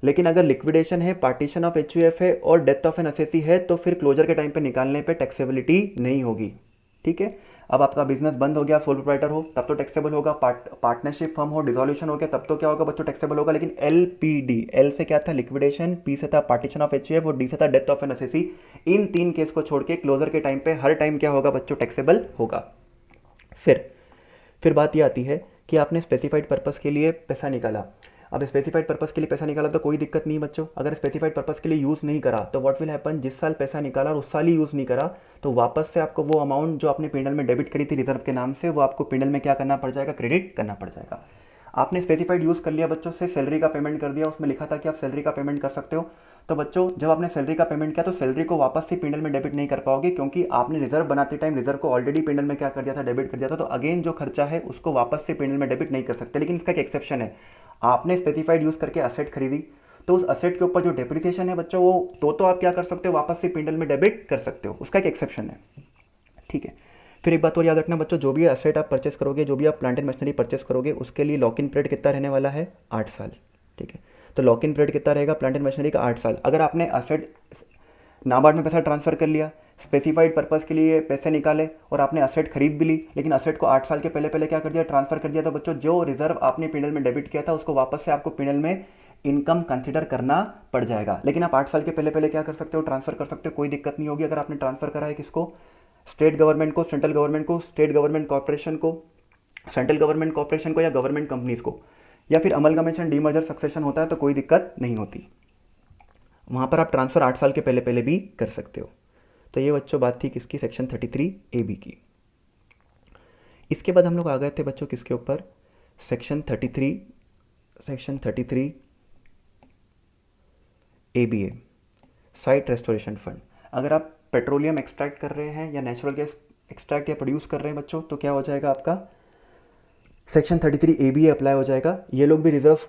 लेकिन अगर लिक्विडेशन है, पार्टीशन ऑफ HUF है और डेथ ऑफ एन असेसी है तो फिर क्लोजर के टाइम पे निकालने पे टैक्सेबिलिटी नहीं होगी। ठीक है, अब आपका बिजनेस बंद हो गया, सोल प्रोप्राइटर हो तब तो टैक्सेबल होगा, पार्टनरशिप फर्म हो, डिसोल्यूशन हो गया तब तो क्या होगा बच्चों, टैक्सेबल होगा। लेकिन LPD, L से क्या था लिक्विडेशन, P से था पार्टीशन ऑफ HUF और D से था death of N assessee, in 3 case को छोड़ के क्लोजर के टाइम पे हर टाइम क्या होगा बच्चों, टैक्सेबल होगा। फिर बात ये आती है कि आपने स्पेसिफाइड पर्पस के लिए पैसा निकाला। अब स्पेसिफाइड पर्पस के लिए पैसा निकाला तो कोई दिक्कत नहीं बच्चों। अगर स्पेसिफाइड पर्पस के लिए यूज़ नहीं करा तो व्हाट विल हैपन, जिस साल पैसा निकाला और उस साल ही यूज़ नहीं करा तो वापस से आपको वो अमाउंट जो आपने पीएनएल में डेबिट करी थी रिजर्व के नाम से, वो आपको पीएनएल में क्या करना पड़ जाएगा, क्रेडिट करना पड़ जाएगा। आपने स्पेसिफाइड यूज़ कर लिया बच्चों से, सैलरी का पेमेंट कर दिया, उसमें लिखा था कि आप सैलरी का पेमेंट कर सकते हो, तो बच्चों जब आपने सैलरी का पेमेंट किया तो सैलरी को वापस से पीएनएल में डेबिट नहीं कर पाओगे, क्योंकि आपने रिजर्व बनाते टाइम रिजर्व को ऑलरेडी पीएनएल में क्या कर दिया था, डेबिट कर दिया था। तो अगेन जो खर्चा है उसको वापस से पीएनएल में डेबिट नहीं कर सकते। लेकिन इसका एक एक्सेप्शन है, आपने स्पेसिफाइड यूज़ करके असेट खरीदी तो उस असेट के ऊपर जो डेप्रिसिएशन है बच्चों वो तो आप क्या कर सकते हो, वापस से पीएनएल में डेबिट कर सकते हो, उसका एक एक्सेप्शन है। ठीक है, फिर एक बात और याद रखना बच्चों, जो भी असेट आप परचेस करोगे, जो भी आप प्लांट एंड मशीनरी परचेस करोगे, उसके लिए लॉक इन पीरियड कितना रहने वाला है, 8 साल। ठीक है, तो लॉक इन पीरियड कितना रहेगा प्लांट एंड मशीनरी का, 8 साल। अगर आपने असेट नाबार्ड में पैसा ट्रांसफर कर लिया, स्पेसिफाइड पर्पस के लिए पैसे निकाले और आपने असेट खरीद भी ली, लेकिन असेट को 8 साल के पहले पहले क्या कर दिया, ट्रांसफर कर दिया, तो बच्चों जो रिजर्व आपने पीएनएल में डेबिट किया था उसको वापस से आपको पीएनएल में इनकम कंसिडर करना पड़ जाएगा। लेकिन आप 8 साल के पहले पहले क्या कर सकते हो, ट्रांसफर कर सकते हो, कोई दिक्कत नहीं होगी। अगर आपने ट्रांसफर करा है किसको, स्टेट गवर्नमेंट को, सेंट्रल गवर्नमेंट को, स्टेट गवर्नमेंट कॉर्पोरेशन को, सेंट्रल गवर्नमेंट कॉर्पोरेशन को, या गवर्नमेंट कंपनीज को, या फिर अमलगमेशन डीमर्जर सक्सेशन होता है तो कोई दिक्कत नहीं होती, वहाँ पर आप ट्रांसफ़र 8 साल के पहले पहले भी कर सकते हो। तो ये बच्चों बात थी किसकी, सेक्शन 33 AB की। इसके बाद हम लोग आ गए थे बच्चों किसके ऊपर, section 33 ABA, site restoration fund. अगर आप पेट्रोलियम एक्सट्रैक्ट कर रहे हैं या नेचुरल गैस एक्सट्रैक्ट या प्रोड्यूस कर रहे हैं बच्चों, तो क्या हो जाएगा आपका सेक्शन 33 ABA अप्लाई हो जाएगा। ये लोग भी रिजर्व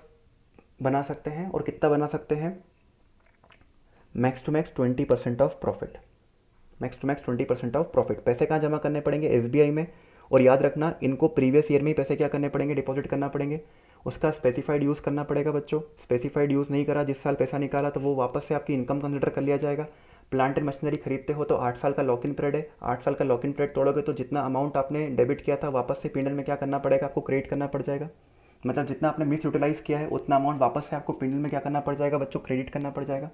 बना सकते हैं, और कितना बना सकते हैं, max to max 20% of profit, max to max 20% of profit. पैसे कहाँ जमा करने पड़ेंगे, SBI में, और याद रखना इनको प्रीवियस ईयर में ही पैसे क्या करने पड़ेंगे, डिपॉजिट करना पड़ेंगे। उसका स्पेसिफाइड यूज़ करना पड़ेगा बच्चों, स्पेसिफाइड यूज़ नहीं करा, जिस साल पैसा निकाला तो वो वापस से आपकी इनकम कंसिडर कर लिया जाएगा। प्लांट एंड मशीनरी खरीदते हो तो 8 साल का लॉक इन पीरियड है, 8 साल का लॉक इन पीरियड तोड़ोगे तो जितना अमाउंट आपने डेबिट किया था वापस से पीएनएल में क्या करना पड़ेगा, आपको क्रेडिट करना पड़ जाएगा। मतलब जितना आपने मिस यूटिलाइज किया है उतना अमाउंट वापस से आपको पीएनएल में क्या करना पड़ जाएगा बच्चों, क्रेडिट करना पड़ जाएगा।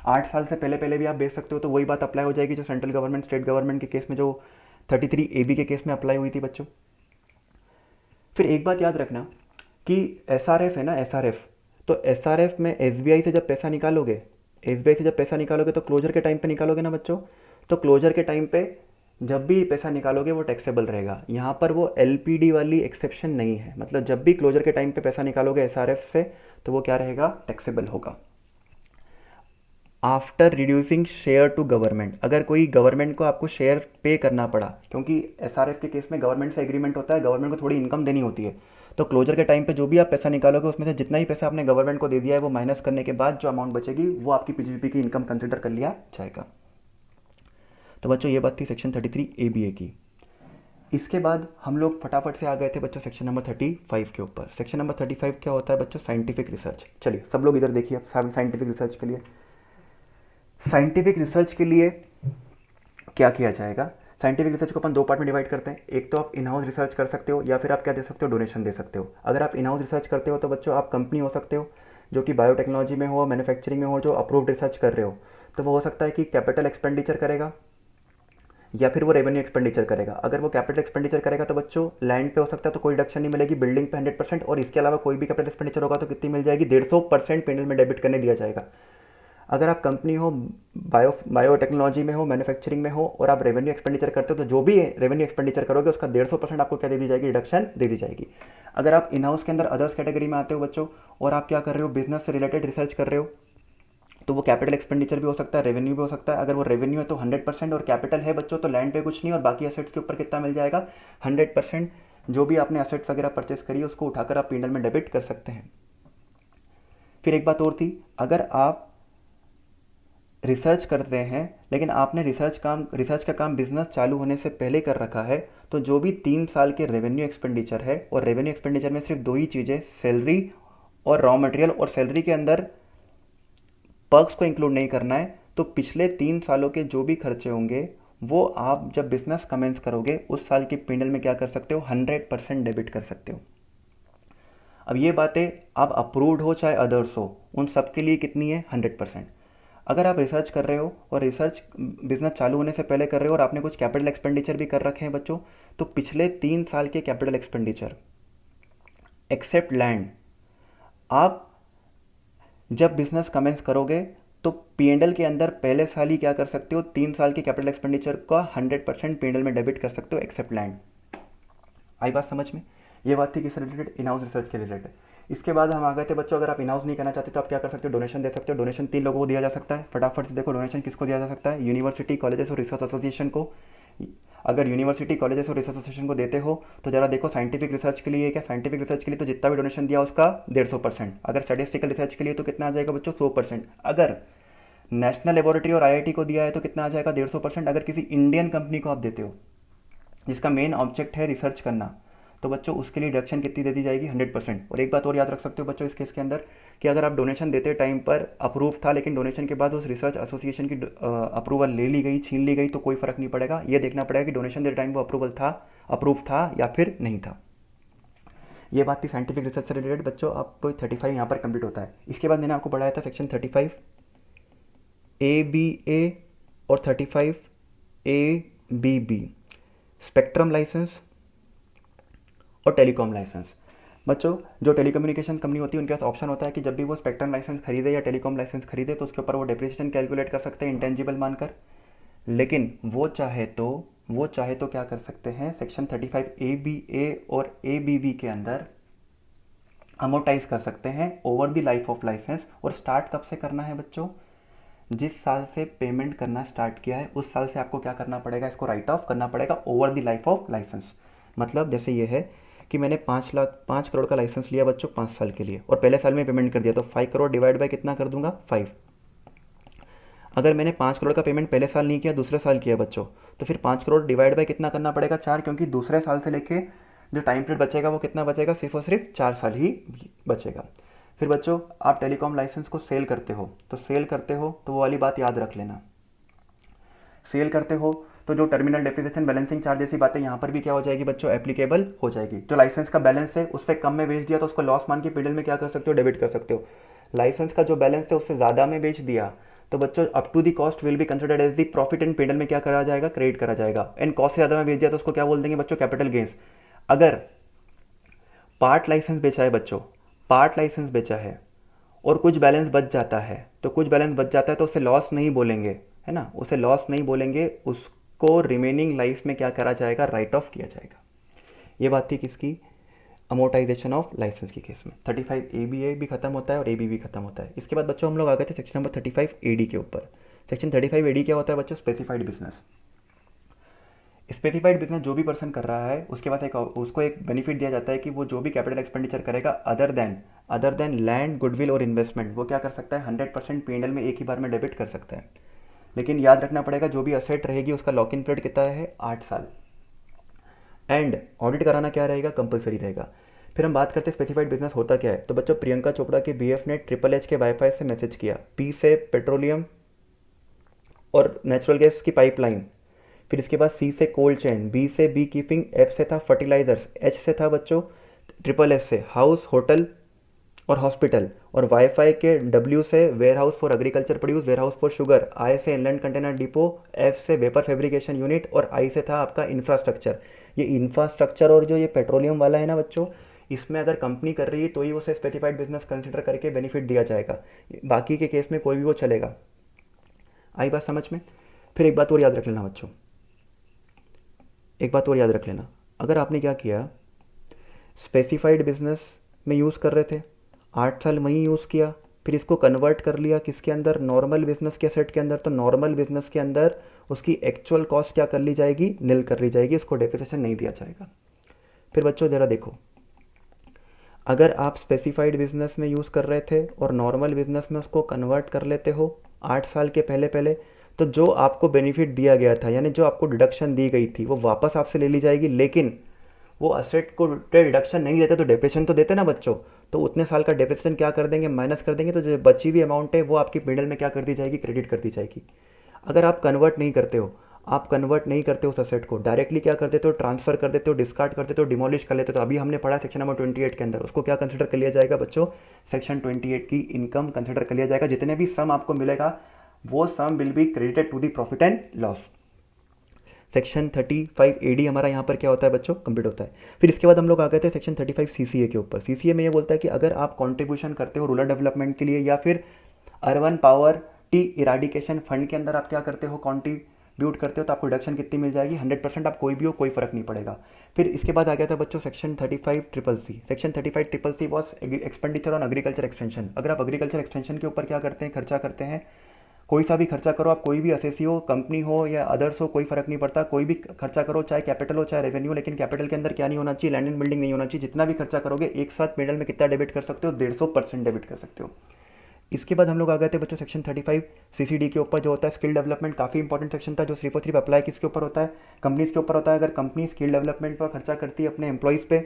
8 साल से पहले पहले भी आप बेच सकते हो, तो वही बात अप्लाई हो जाएगी जो सेंट्रल गवर्नमेंट स्टेट गवर्नमेंट के केस में, जो 33AB के केस में अप्लाई हुई थी बच्चों। फिर एक बात याद रखना कि SRF है ना, SRF, तो SRF में SBI से जब पैसा निकालोगे, SBI से जब पैसा निकालोगे तो क्लोजर के टाइम पे निकालोगे ना बच्चों, तो क्लोजर के टाइम पे जब भी पैसा निकालोगे वो टैक्सेबल रहेगा। यहाँ पर वो LPD वाली एक्सेप्शन नहीं है, मतलब जब भी क्लोजर के टाइम पे पैसा निकालोगे SRF से तो वो क्या रहेगा, टैक्सेबल होगा। After reducing share to government, अगर कोई गवर्नमेंट को आपको शेयर पे करना पड़ा, क्योंकि SRF के केस में गवर्नमेंट से एग्रीमेंट होता है, गवर्नमेंट को थोड़ी इनकम देनी होती है, तो क्लोजर के टाइम पे जो भी आप पैसा निकालोगे उसमें से जितना ही पैसा आपने गवर्नमेंट को दे दिया है वो माइनस करने के बाद जो अमाउंट बचेगी वो आपकी PGBP की इनकम कंसिडर कर लिया जाएगा। तो बच्चों ये बात थी सेक्शन 33ABA की। इसके बाद हम लोग फटाफट से आ गए थे बच्चों सेक्शन नंबर 35 के ऊपर। सेक्शन नंबर 35 क्या होता है बच्चों, साइंटिफिक रिसर्च। चलिए सब लोग इधर देखिए, साइंटिफिक रिसर्च के लिए, साइंटिफिक रिसर्च के लिए क्या किया जाएगा। साइंटिफिक रिसर्च को अपन 2 पार्ट में डिवाइड करते हैं। एक तो आप इन हाउस रिसर्च कर सकते हो या फिर आप क्या दे सकते हो, डोनेशन दे सकते हो। अगर आप इन हाउस रिसर्च करते हो तो बच्चों आप कंपनी हो सकते हो जो कि बायोटेक्नोलॉजी में हो, मैन्युफैक्चरिंग में हो, जो अप्रूव्ड रिसर्च कर रहे हो, तो वो हो सकता है कि कैपिटल एक्सपेंडिचर करेगा या फिर वो रेवेन्यू एक्सपेंडिचर करेगा। अगर वो कैपिटल एक्सपेंडिचर करेगा तो बच्चों लैंड पे हो सकता है तो कोई डिडक्शन नहीं मिलेगी, बिल्डिंग पे 100%, और इसके अलावा कोई भी कैपिटल एक्सपेंडिचर होगा तो कितनी मिल जाएगी, 150% पेनल में डेबिट करने दिया जाएगा। अगर आप कंपनी हो, बायोटेक्नोलॉजी में हो, मैन्युफैक्चरिंग में हो और आप रेवेन्यू एक्सपेंडिचर करते हो तो जो भी रेवेन्यू एक्सपेंडिचर करोगे उसका 150% आपको क्या दे दी जाएगी, डिडक्शन दे दी जाएगी। अगर आप इन हाउस के अंदर अदर्स कैटेगरी में आते हो बच्चों और आप क्या कर रहे हो, बिजनेस से रिलेटेड रिसर्च कर रहे हो, तो वो कैपिटल एक्सपेंडिचर भी हो सकता है, रेवेन्यू भी हो सकता है। अगर वो रेवेन्यू है तो 100% और कैपिटल है बच्चों तो लैंड पे कुछ नहीं और बाकी असेट्स के ऊपर कितना मिल जाएगा, 100%। जो भी आपने असेट्स वगैरह परचेस करी है उसको उठाकर आप पीएनएल में डेबिट कर सकते हैं। फिर एक बात और थी, अगर आप रिसर्च करते हैं लेकिन आपने रिसर्च का काम बिजनेस चालू होने से पहले कर रखा है, तो जो भी 3 साल के रेवेन्यू एक्सपेंडिचर है, और रेवेन्यू एक्सपेंडिचर में सिर्फ 2 ही चीज़ें, सैलरी और रॉ मटेरियल, और सैलरी के अंदर पर्क्स को इंक्लूड नहीं करना है, तो पिछले 3 सालों के जो भी खर्चे होंगे वो आप जब बिजनेस कमेंस करोगे उस साल के पीएनएल में क्या कर सकते हो, 100% डेबिट कर सकते हो। अब ये बातें आप अप्रूव्ड हो चाहे अदर्स हो, उन सब के लिए कितनी है, 100%। अगर आप रिसर्च कर रहे हो और रिसर्च बिजनेस चालू होने से पहले कर रहे हो और आपने कुछ कैपिटल एक्सपेंडिचर भी कर रखे हैं बच्चों, तो पिछले 3 साल के कैपिटल एक्सपेंडिचर एक्सेप्ट लैंड, आप जब बिजनेस कमेंस करोगे तो पीएनएल के अंदर पहले साल ही क्या कर सकते हो, 3 साल के कैपिटल एक्सपेंडिचर का 100% पीएनएल में डेबिट कर सकते हो एक्सेप्ट लैंड। आई बात समझ में। ये बात थी किससे रिलेटेड, इन हाउस रिसर्च के रिलेटेड। इसके बाद हम आ गए थे बच्चों, अगर आप इन हाउस नहीं करना चाहते तो आप क्या कर सकते हो, डोनेशन दे सकते हो। डोनेशन 3 लोगों को दिया जा सकता है, फटाफट से देखो डोनेशन किसको दिया जा सकता है, यूनिवर्सिटी, कॉलेजेस और रिसर्च एसोसिएशन को। अगर यूनिवर्सिटी, कॉलेजेस और रिसर्च एसोसिएशन को देते हो तो जरा देखो साइंटिफिक रिसर्च के लिए क्या, साइंटिफिक रिसर्च के लिए तो जितना भी डोनेशन दिया उसका 150%। अगर स्टैटिस्टिकल रिसर्च के लिए तो कितना आ जाएगा बच्चों, 100%। अगर नेशनल लेबोरेटरी और IIT को दिया है तो कितना आ जाएगा, 150%। अगर किसी इंडियन कंपनी को आप देते हो जिसका मेन ऑब्जेक्ट है रिसर्च करना, तो बच्चों उसके लिए डिडक्शन कितनी दे दी जाएगी, 100%। और एक बात और याद रख सकते हो बच्चों इस केस के अंदर कि अगर आप डोनेशन देते टाइम पर अप्रूव था लेकिन डोनेशन के बाद उस रिसर्च एसोसिएशन की अप्रूवल ले ली गई, छीन ली गई, तो कोई फर्क नहीं पड़ेगा। ये देखना पड़ेगा कि डोनेशन देते टाइम वो अप्रूव था या फिर नहीं था। ये बात थी साइंटिफिक रिसर्च से रिलेटेड बच्चों। आपको 35 यहाँ पर कंप्लीट होता है। इसके बाद मैंने आपको पढ़ाया था सेक्शन 35 ABA और 35 ABB, स्पेक्ट्रम लाइसेंस और टेलीकॉम लाइसेंस। बच्चों जो टेलीकम्युनिकेशन कंपनी होती है उनके पास ऑप्शन होता है कि जब भी वो स्पेक्ट्रम लाइसेंस खरीदे या टेलीकॉम लाइसेंस खरीदे तो उसके ऊपर वो डेप्रिसिएशन कैलकुलेट कर सकते हैं इंटेंजिबल मानकर। लेकिन वो चाहे तो क्या कर सकते हैं, सेक्शन 35 ABA और ABB के अंदर अमोर्टाइज कर सकते हैं over the life of licence. और स्टार्ट कब से करना है बच्चों, जिस साल से पेमेंट करना स्टार्ट किया है उस साल से आपको क्या करना पड़ेगा, इसको राइट ऑफ करना पड़ेगा over the life of licence. मतलब जैसे ये है कि मैंने 5 करोड़ का लाइसेंस लिया बच्चों 5 साल के लिए और पहले साल में पेमेंट कर दिया, तो 5 करोड़ डिवाइड बाय कितना कर दूंगा, 5। अगर मैंने 5 करोड़ का पेमेंट पहले साल नहीं किया, दूसरे साल किया बच्चों, तो फिर 5 करोड़ डिवाइड बाय कितना करना पड़ेगा, 4, क्योंकि दूसरे साल से लेके जो टाइम पीरियड बचेगा वो कितना बचेगा, सिर्फ और सिर्फ 4 साल ही बचेगा। फिर बच्चों आप टेलीकॉम लाइसेंस को सेल करते हो तो वो वाली बात याद रख लेना। सेल करते हो तो जो टर्मिनल डेप्रिसिएशन बैलेंसिंग चार्ज जैसी बातें यहाँ पर भी क्या हो जाएगी बच्चों, एप्लीकेबल हो जाएगी। जो लाइसेंस का बैलेंस है उससे कम में बेच दिया तो उसको लॉस मान के पीरियड में क्या कर सकते हो, डेबिट कर सकते हो। लाइसेंस का जो बैलेंस है उससे ज़्यादा में बेच दिया तो बच्चों up to the cost will be considered as the profit and P&L में क्या करा जाएगा, क्रेडिट करा जाएगा। एंड कॉस्ट से ज़्यादा में बेच दिया तो उसको क्या बोल देंगे बच्चों, कैपिटल गेंस। अगर पार्ट लाइसेंस बेचा है बच्चों, पार्ट लाइसेंस बेचा है और कुछ बैलेंस बच जाता है, तो कुछ बैलेंस बच जाता है तो उसे लॉस नहीं बोलेंगे, है ना, उसे लॉस नहीं बोलेंगे, उसको रिमेनिंग लाइफ में क्या करा जाएगा, राइट ऑफ किया जाएगा। ये बात थी किसकी, अमोर्टाइजेशन ऑफ लाइसेंस की केस में। 35 ABA भी खत्म होता है और AB भी खत्म होता है। इसके बाद बच्चों हम लोग आ गए थे सेक्शन नंबर 35 AD के ऊपर। सेक्शन 35 AD क्या होता है बच्चों, स्पेसिफाइड बिजनेस। स्पेसिफाइड बिजनेस जो भी पर्सन कर रहा है उसके पास उसको एक बेनिफिट दिया जाता है कि वो जो भी कैपिटल एक्सपेंडिचर करेगा अदर देन लैंड, गुडविल और इन्वेस्टमेंट, वो क्या कर सकता है, 100% P&L में एक ही बार में डेबिट कर सकता है। लेकिन याद रखना पड़ेगा जो भी असेट रहेगी उसका लॉक इन पीरियड कितना है, 8 साल। एंड ऑडिट कराना क्या रहेगा, कंपलसरी रहेगा। फिर हम बात करते हैं स्पेसिफाइड बिजनेस होता क्या है। तो बच्चों प्रियंका चोपड़ा के BF ने HHH के वाईफाई से मैसेज किया, P से पेट्रोलियम और नेचुरल गैस की पाइपलाइन, फिर इसके बाद C से कोल्ड चेन, B से बी कीपिंग, F से था फर्टिलाइजर्स, H से था बच्चों SSS से हाउस, होटल और हॉस्पिटल, और वाईफाई के W से warehouse for agriculture produce, warehouse for sugar, I से इनलैंड कंटेनर डिपो, F से वेपर फैब्रिकेशन यूनिट और I से था आपका इंफ्रास्ट्रक्चर। ये इंफ्रास्ट्रक्चर और जो ये पेट्रोलियम वाला है ना बच्चों, इसमें अगर कंपनी कर रही है तो ही उसे स्पेसिफाइड बिजनेस कंसिडर करके बेनिफिट दिया जाएगा, बाकी के केस में कोई भी वो चलेगा। आई बात समझ में। फिर एक बात और याद रख लेना बच्चों, एक बात और याद रख लेना, अगर आपने क्या किया, स्पेसिफाइड बिजनेस में यूज़ कर रहे थे, 8 साल वहीं यूज़ किया, फिर इसको कन्वर्ट कर लिया किसके अंदर, नॉर्मल बिजनेस के सेट के अंदर, तो नॉर्मल बिजनेस के अंदर उसकी एक्चुअल कॉस्ट क्या कर ली जाएगी, निल कर ली जाएगी, उसको डेप्रिसिएशन नहीं दिया जाएगा। फिर बच्चों ज़रा देखो, अगर आप स्पेसिफाइड बिजनेस में यूज़ कर रहे थे और नॉर्मल बिजनेस में उसको कन्वर्ट कर लेते हो 8 साल के पहले पहले, तो जो आपको बेनिफिट दिया गया था यानी जो आपको डिडक्शन दी गई थी वो वापस आपसे ले ली जाएगी। लेकिन वो असेट को डिडक्शन नहीं देते तो डेप्रिसिएशन तो देते ना बच्चों, तो उतने साल का डेप्रिसिएशन क्या कर देंगे, माइनस कर देंगे, तो जो बची हुई अमाउंट है वो आपकी P&L में क्या कर दी जाएगी, क्रेडिट कर दी जाएगी। अगर आप कन्वर्ट नहीं करते हो, आप कन्वर्ट नहीं करते उस असेट को, डायरेक्टली क्या कर देते हो, ट्रांसफर कर देते हो, डिस्कार्ड कर देते हो, डिमोलिश कर लेते हो, तो अभी हमने पढ़ा सेक्शन नंबर 28 के अंदर, उसको क्या कंसिडर कर लिया जाएगा बच्चों, सेक्शन 28 की इनकम कंसिडर कर लिया जाएगा। जितने भी सम आपको मिलेगा वो sum will be credited to the profit and loss. Section 35 AD हमारा यहाँ पर क्या होता है बच्चों, कंप्लीट होता है। फिर इसके बाद हम लोग आ गए थे सेक्शन 35 CCA के ऊपर। CCA में ये बोलता है कि अगर आप कंट्रीब्यूशन करते हो रूरल डेवलपमेंट के लिए या फिर अर्बन पावर्टी इराडिकेशन फंड के अंदर आप क्या करते हो, कंट्रीब्यूट करते हो, तो आपको डिडक्शन कितनी मिल जाएगी, 100%। आप कोई भी हो कोई फर्क नहीं पड़ेगा। फिर इसके बाद आ गया था बच्चों section 35CCC। Section 35CCC was expenditure on agriculture extension. अगर आप एग्रीकल्चर एक्सटेंशन के ऊपर क्या करते हैं, खर्चा करते हैं, कोई सा भी खर्चा करो, आप कोई भी असेसी हो, कंपनी हो या अदर्स हो, कोई फर्क नहीं पड़ता, कोई भी खर्चा करो, चाहे कैपिटल हो चाहे रेवेन्यू, लेकिन कैपिटल के अंदर क्या नहीं होना चाहिए, लैंड एंड बिल्डिंग नहीं होना चाहिए। जितना भी खर्चा करोगे एक साथ P&L में कितना डेबिट कर सकते हो, 150% डेबिट कर सकते हो। इसके बाद हम लोग आ गए थे बच्चों सेक्शन 35 CCD के ऊपर, जो होता है स्किल डेवलपमेंट। काफ़ी इंपॉर्टेंट सेक्शन था जो सिर्फ और सिर्फ अप्लाई किसके ऊपर होता है, कंपनीज के ऊपर होता है। अगर कंपनी स्किल डेवलपमेंट पर खर्चा करती है अपने एम्प्लॉइज़ पे,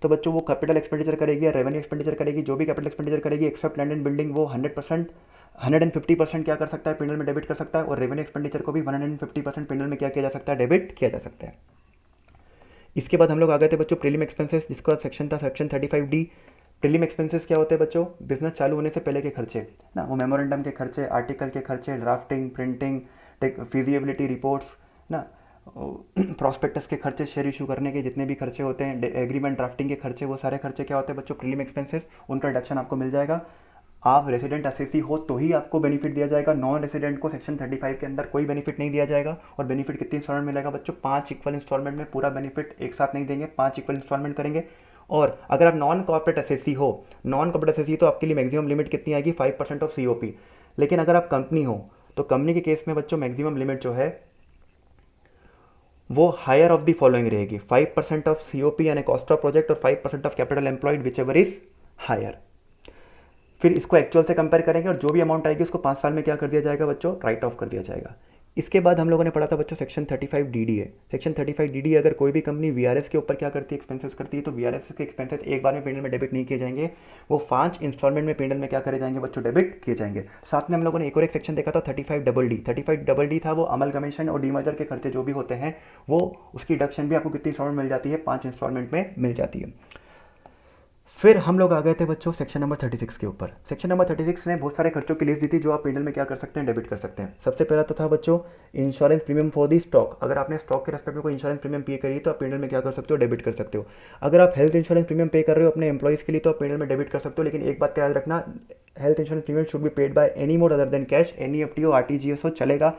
तो बच्चों वो कैपिटल एक्सपेंडिचर करेगी या रेवेन्यू एक्सपेंडिचर करेगी, जो भी कैपिटल एक्सपेंडिचर करेगी एक्सेप्ट लैंड एंड बिल्डिंग, वो 150% क्या कर सकता है, P&L में डेबिट कर सकता है। और रेवेन्यू एक्सपेंडिचर को भी 150% P&L में क्या किया जा सकता है, डेबिट किया जा सकता है। इसके बाद हम लोग आ गए थे बच्चों प्रीलिम एक्सपेंसेस, जिसका सेक्शन था सेक्शन 35D। प्रीलिम एक्सपेंसेस क्या होते हैं बच्चों, बिजनेस चालू होने से पहले के खर्चे ना, वो मेमोरेंडम के खर्चे, आर्टिकल के खर्चे, ड्राफ्टिंग, प्रिंटिंग, फिजिबिलिटी रिपोर्ट्स ना, प्रॉस्पेक्टस के खर्चे, शेयर इशू करने के जितने भी खर्चे होते हैं, एग्रीमेंट ड्राफ्टिंग के खर्चे, वो सारे खर्चे क्या होते हैं बच्चों, प्रीलिम एक्सपेंसेस। उनका रिडक्शन आपको मिल जाएगा। आप रेजिडेंट असेसी हो तो ही आपको बेनिफिट दिया जाएगा, नॉन रेजिडेंट को सेक्शन 35 के अंदर कोई बेनिफिट नहीं दिया जाएगा। और बेनिफिट कितनी इंस्टॉलमेंट मिलेगा बच्चों, 5 इक्वल इंस्टॉलमेंट में, पूरा बेनिफिट एक साथ नहीं देंगे, 5 इक्वल इंस्टॉलमेंट करेंगे। और अगर आप नॉन कॉर्पोरेट असेसी हो, नॉन कॉर्पोरेट असेसी तो आपके लिए मैक्सिमम लिमिट कितनी आएगी, 5% ऑफ COP। लेकिन अगर आप कंपनी हो तो कंपनी के केस में बच्चों मैक्सिमम लिमिट जो है वो हायर ऑफ द फॉलोइंग रहेगी, 5% ऑफ COP यानी कॉस्ट ऑफ प्रोजेक्ट और 5% of capital employed, whichever is higher. फिर इसको एक्चुअल से कंपेयर करेंगे और जो भी अमाउंट आएगी उसको 5 साल में क्या कर दिया जाएगा बच्चों, राइट ऑफ कर दिया जाएगा। इसके बाद हम लोगों ने पढ़ा था बच्चों सेक्शन 35DD है। सेक्शन 35DD अगर कोई भी कंपनी VRS के ऊपर क्या करती है, एक्सपेंसेस करती है, तो VRS के एक्सपेंसेस एक बार में P&L में डेबिट नहीं किए जाएंगे, वो 5 इंस्टॉलमेंट में P&L में क्या करे जाएंगे बच्चों, डेबिट किए जाएंगे। साथ में हम लोगों ने एक और एक सेक्शन देखा था 35DD। 35DD था वो अमलगमेशन और डीमर्जर के खर्चे जो भी होते हैं, वो उसकी डिडक्शन भी आपको कितनी इंस्टॉलमेंट मिल जाती है, 5 इंस्टॉलमेंट में मिल जाती है। फिर हम लोग आ गए थे बच्चों सेक्शन नंबर 36 के ऊपर। सेक्शन नंबर 36 ने बहुत सारे खर्चों की लिस्ट दी थी जो आप पीएनएल में क्या कर सकते हैं, डेबिट कर सकते हैं। सबसे पहला तो था बच्चों insurance premium for the stock. अगर आपने स्टॉक के रेस्पेक्ट में कोई इंश्योरेंस प्रीमियम पे करी तो आप पीएनएल में क्या कर सकते हो, डेबिट कर सकते हो। अगर आप हेल्थ इंश्योरेंस प्रीमियम पे कर रहे हो अपने एम्प्लॉइज़ के लिए तो आप पीएनएल में डेबिट कर सकते हो, लेकिन एक बात का याद रखना, health insurance premium should be paid by any mode other than cash. NEFT हो, आरटीजीएस हो, चलेगा,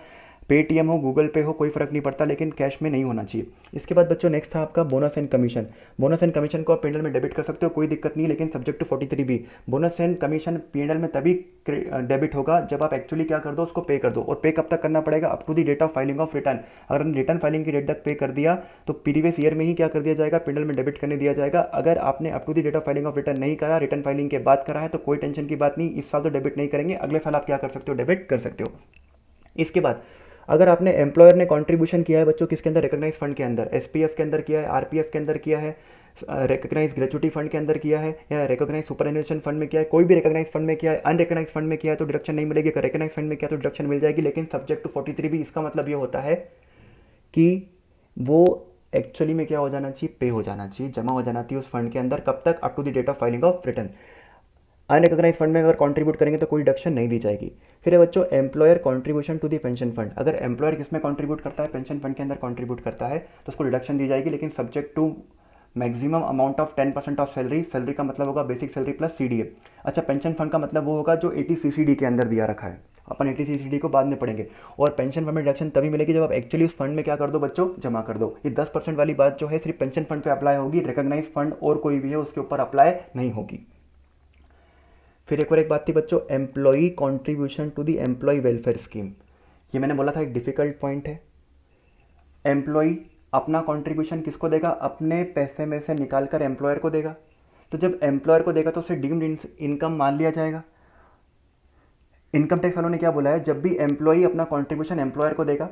पेटीएम हो, गूगल पे हो, कोई फर्क नहीं पड़ता, लेकिन कैश में नहीं होना चाहिए। इसके बाद बच्चों नेक्स्ट था आपका bonus and commission. Bonus and commission को आप पीएनएल में डेबिट कर सकते हो, कोई दिक्कत नहीं, लेकिन subject to 43B। Bonus and commission PNL में तभी डेबिट होगा जब आप एक्चुअली क्या कर दो, उसको पे कर दो। और पे कब तक करना पड़ेगा, up to the date of filing of return. अगर हमने रिटर्न फाइलिंग की डेट तक पे कर दिया तो प्रीवियस ईयर में ही क्या कर दिया जाएगा, पीएनएल में डेबिट करने दिया जाएगा। अगर आपने up to the date of filing of return नहीं करा, रिटर्न फाइलिंग के बाद करा है, तो कोई टेंशन की बात नहीं, इस साल तो डेबिट नहीं करेंगे, अगले साल आप क्या कर सकते हो, डेबिट कर सकते हो। इसके बाद अगर आपने एम्प्लॉयर ने कंट्रीब्यूशन किया है बच्चों किसके अंदर, रिकॉग्नाइज फंड के अंदर, एसपीएफ के अंदर किया है, आरपीएफ के अंदर किया है, रिकॉग्नाइज ग्रेचुटी फंड के अंदर किया है, या रिकॉग्नाइज सुपरएन्यूएशन फंड में किया है, कोई भी रिकॉग्नाइज फंड में किया है, अनरिकॉग्नाइज फंड में किया है तो डिडक्शन नहीं मिलेगी। अगर रिकॉग्नाइज फंड में किया तो डिडक्शन मिल जाएगी, लेकिन सब्जेक्ट टू 43B। इसका मतलब ये होता है कि वो एक्चुअली में क्या हो जाना चाहिए, पे हो जाना चाहिए, जमा हो जाना चाहिए उस फंड के अंदर। कब तक, up to the date of filing of return. Unrecognise fund में अगर कंट्रीब्यूट करेंगे तो कोई डिडक्शन नहीं दी जाएगी। फिर है बच्चों employer contribution to the pension fund. अगर एम्प्लॉयर किसमें कंट्रीब्यूट करता है, पेंशन फंड के अंदर कंट्रीब्यूट करता है तो उसको डिडक्शन दी जाएगी, लेकिन subject to maximum amount of 10% of salary. Salary का मतलब होगा बेसिक सैलरी प्लस सीडीए। अच्छा, पेंशन फंड का मतलब वो होगा जो 80 CCD के अंदर दिया रखा है, अपन 80 CCD को बाद में पढ़ेंगे। और पेंशन फंड में डिडक्शन तभी मिलेगी जब आप एक्चुअली उस फंड में क्या कर दो बच्चों, जमा कर दो। ये 10% वाली बात जो है सिर्फ पेंशन फंड पे अप्लाई होगी, रिकॉग्नाइज फंड और कोई भी है उसके ऊपर अप्लाई नहीं होगी। फिर एक और एक बात थी बच्चों, employee contribution to the employee welfare scheme. ये मैंने बोला था एक डिफिकल्ट पॉइंट है। एम्प्लॉई अपना कॉन्ट्रीब्यूशन किसको देगा, अपने पैसे में से निकाल कर एम्प्लॉयर को देगा। तो जब एम्प्लॉयर को देगा तो उसे डीम्ड इनकम मान लिया जाएगा। इनकम टैक्स वालों ने क्या बोला है, जब भी एम्प्लॉई अपना कॉन्ट्रीब्यूशन एम्प्लॉयर को देगा,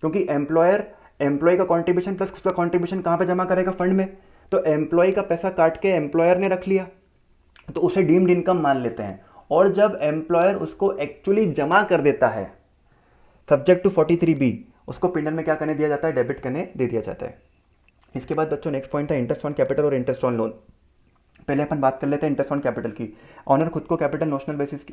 क्योंकि एम्प्लॉय का कॉन्ट्रीब्यूशन प्लस उसका कॉन्ट्रीब्यूशन कहाँ पे जमा करेगा, फंड में। तो एम्प्लॉय का पैसा काट के एम्प्लॉयर ने रख लिया तो उसे डीम्ड इनकम मान लेते हैं। और जब एम्प्लॉयर उसको एक्चुअली जमा कर देता है सब्जेक्ट टू 43B, उसको पीएनएल में क्या करने दिया जाता है, डेबिट करने दे दिया जाता है। इसके बाद बच्चों नेक्स्ट पॉइंट है इंटरेस्ट ऑन कैपिटल और इंटरेस्ट ऑन लोन। पहले अपन बात कर लेते हैं इंटरेस्ट ऑन कैपिटल की। ऑनर खुद को कैपिटल नोशनल बेसिस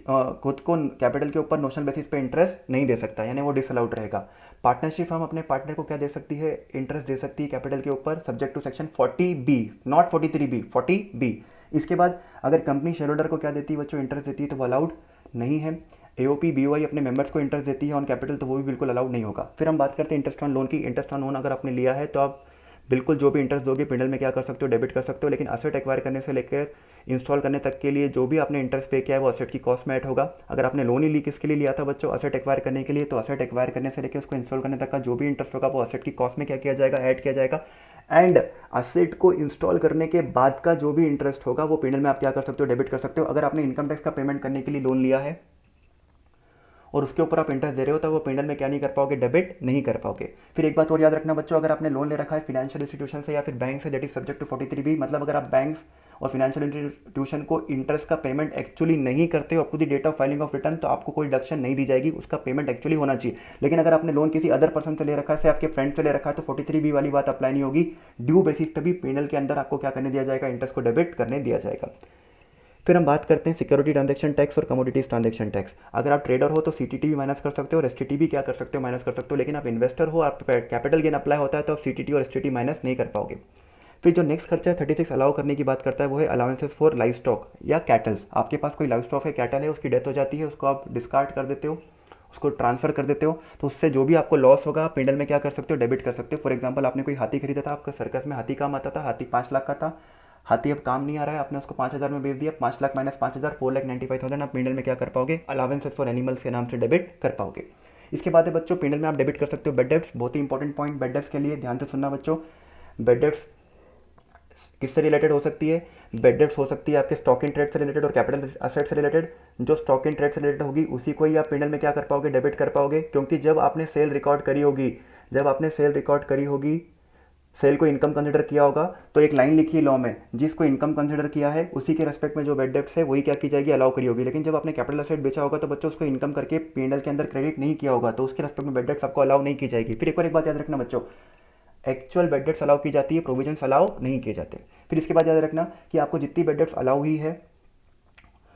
खुद को कैपिटल के ऊपर नोशनल बेसिस पे इंटरेस्ट नहीं दे सकता, यानी वो डिसअलाउड रहेगा। पार्टनरशिप फर्म अपने पार्टनर को क्या दे सकती है, इंटरेस्ट दे सकती है कैपिटल के ऊपर, subject to section 40B, not 43B, 40B। इसके बाद अगर कंपनी शेयर होल्डर को क्या देती है बच्चों, इंटरेस्ट देती है, तो वो अलाउड नहीं है। एओपी बीओआई अपने मेंबर्स को इंटरेस्ट देती है ऑन कैपिटल, तो वो भी बिल्कुल अलाउड नहीं होगा। फिर हम बात करते हैं इंटरेस्ट ऑन लोन की। इंटरेस्ट ऑन लोन अगर आपने लिया है तो आप बिल्कुल जो भी इंटरेस्ट दोगे पीएनएल में क्या कर सकते हो, डेबिट कर सकते हो। लेकिन असेट एक्वायर करने से लेकर इंस्टॉल करने तक के लिए जो भी आपने इंटरेस्ट पे किया है वो असेट की कॉस्ट में ऐड होगा। अगर आपने लोन ही ली किसके लिए लिया था बच्चों, असेट एक्वायर करने के लिए, तो असेट एक्वायर करने से लेकर उसको इंस्टॉल करने तक का जो भी इंटरेस्ट होगा वो असेट की कॉस्ट में क्या किया जाएगा, ऐड किया जाएगा। एंड असेट को इंस्टॉल करने के बाद का जो भी इंटरेस्ट होगा वो पीएनएल में आप क्या कर सकते हो, डेबिट कर सकते हो। अगर आपने इनकम टैक्स का पेमेंट करने के लिए लोन लिया है और उसके ऊपर आप इंटरेस्ट दे रहे हो तो वो पीएनएल में क्या नहीं कर पाओगे, डेबिट नहीं कर पाओगे। फिर एक बात और याद रखना बच्चों, अगर आपने लोन ले रखा है फाइनेंशियल इंस्टीट्यूशन से या फिर बैंक से, that is subject to 43B। मतलब अगर आप बैंक और फाइनेंशियल इंस्टीट्यूशन को इंटरेस्ट का पेमेंट एक्चुअली नहीं करते हो up to the date of filing of return, तो आपको कोई डिडक्शन नहीं दी जाएगी, उसका पेमेंट एक्चुअली होना चाहिए। लेकिन अगर आपने लोन किसी अदर पर्सन से ले रखा है, से आपके फ्रेंड से ले रखा है, तो 43B वाली बात अप्लाई नहीं होगी। ड्यू बेसिस पे भी पीएनएल के अंदर आपको क्या करने दिया जाएगा, इंटरेस्ट को डेबिट करने दिया जाएगा। फिर हम बात करते हैं सिक्योरिटी ट्रांजैक्शन टैक्स और कमोडिटीज ट्रांजैक्शन टैक्स। अगर आप ट्रेडर हो तो सीटीटी भी माइनस कर सकते हो और एसटीटी भी क्या कर सकते हो, माइनस कर सकते हो। लेकिन आप इन्वेस्टर हो, आप कैपिटल गेन अप्लाई होता है तो आप सीटीटी और एसटीटी माइनस नहीं कर पाओगे। फिर जो नेक्स्ट खर्चा है 36 अलाउ करने की बात करता है, वो है अलाउंसेस फॉर लाइव स्टॉक या कैटल्स। आपके पास कोई लाइव स्टॉक है, कैटल है, उसकी डेथ हो जाती है, उसको आप डिस्कार्ड कर देते हो, उसको ट्रांसफर कर देते हो, तो उससे जो भी आपको लॉस होगा आप पीएनएल में क्या कर सकते हो, डेबिट कर सकते हो। फॉर एग्जांपल आपने कोई हाथी खरीदा था, आपका सर्कस में हाथी काम आता था, हाथी 5 लाख का था, हाथी अब काम नहीं आ रहा है, आपने उसको 5,000 में बेच दिया, 5 लाख माइनस 5,000, 4,95,000 आप पीएनएल में क्या कर पाओगे, अलाउंसेस फॉर एनिमल्स के नाम से डेबिट कर पाओगे। इसके बाद है बच्चों पीएनएल में आप डेबिट कर सकते हो बेड डेब्ट्स। बहुत ही इंपॉर्टेंट पॉइंट बेड डेब्ट्स के लिए ध्यान से सुनना बच्चों। बेड डेब्ट्स किससे रिलेटेड हो सकती है, बेड डेब्ट्स हो सकती है आपके स्टॉक इन ट्रेड से रिलेटेड और कैपिटल असेट से रिलेटेड। जो स्टॉक इन ट्रेड से रिलेटेड होगी उसी को ही आप पीएनएल में क्या कर पाओगे, डेबिट कर पाओगे। क्योंकि जब आपने सेल रिकॉर्ड करी होगी, सेल को इनकम कंसिडर किया होगा, तो एक लाइन लिखी है लॉ में, जिसको इनकम कंसिडर किया है उसी के रेस्पेक्ट में जो बेड डेब्ट्स है वही क्या की जाएगी, अलाउ करी होगी। लेकिन जब आपने कैपिटल असेट बेचा होगा तो बच्चों उसको इनकम करके पीएनएल के अंदर क्रेडिट नहीं किया होगा, तो उसके रेस्पेक्ट में बेड डेब्ट्स आपको अलाउ नहीं की जाएगी। फिर एक बात याद रखना बच्चों, एक्चुअल बेड डेट्स अलाउ की जाती है, प्रोविजंस अलाउ नहीं किए जाते। फिर इसके बाद याद रखना कि आपको जितनी बेड डेट्स अलाउ हुई है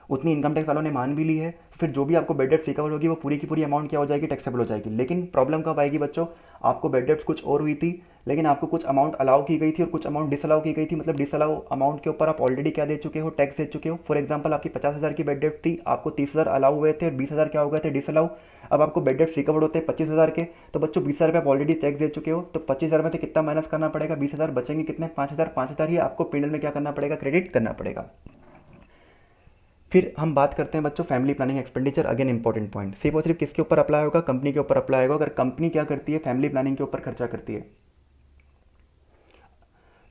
उतनी इनकम टैक्स वालों ने मान भी ली है, फिर जो भी आपको बेड डेट्स रिकवर होगी वो पूरी की पूरी अमाउंट क्या हो जाएगी, टैक्सेबल हो जाएगी। लेकिन प्रॉब्लम कब आएगी बच्चों, आपको बेड डेट्स कुछ और हुई थी लेकिन आपको कुछ अमाउंट अलाउ की गई थी और कुछ अमाउंट डिसअलाउ की गई थी, मतलब डिसअलाउ अमाउंट के ऊपर आप ऑलरेडी क्या दे चुके हो, टैक्स दे चुके हो। फॉर एग्जाम्पल आपकी 50,000 की बेड डेट थी, आपको 30,000 अलाउ हुए थे और 20,000 क्या हो गए थे, डिसअलाउ। अब आपको बेड डेट्स रिकवर होते हैं 25,000 के, तो बच्चों 20,000 रुपये आप ऑलरेडी टैक्स दे चुके हो, तो 25,000 में से कितना माइनस करना पड़ेगा, 20,000 बचेंगे कितने, 5,000। 5,000 ही आपको पेनल में क्या करना पड़ेगा, क्रेडिट करना पड़ेगा। फिर हम बात करते हैं बच्चों family planning expenditure, again important point. सिर्फ और सिर्फ किसके ऊपर अप्लाई होगा, कंपनी के ऊपर अप्लाई होगा। अगर कंपनी क्या करती है, फैमिली प्लानिंग के ऊपर खर्चा करती है,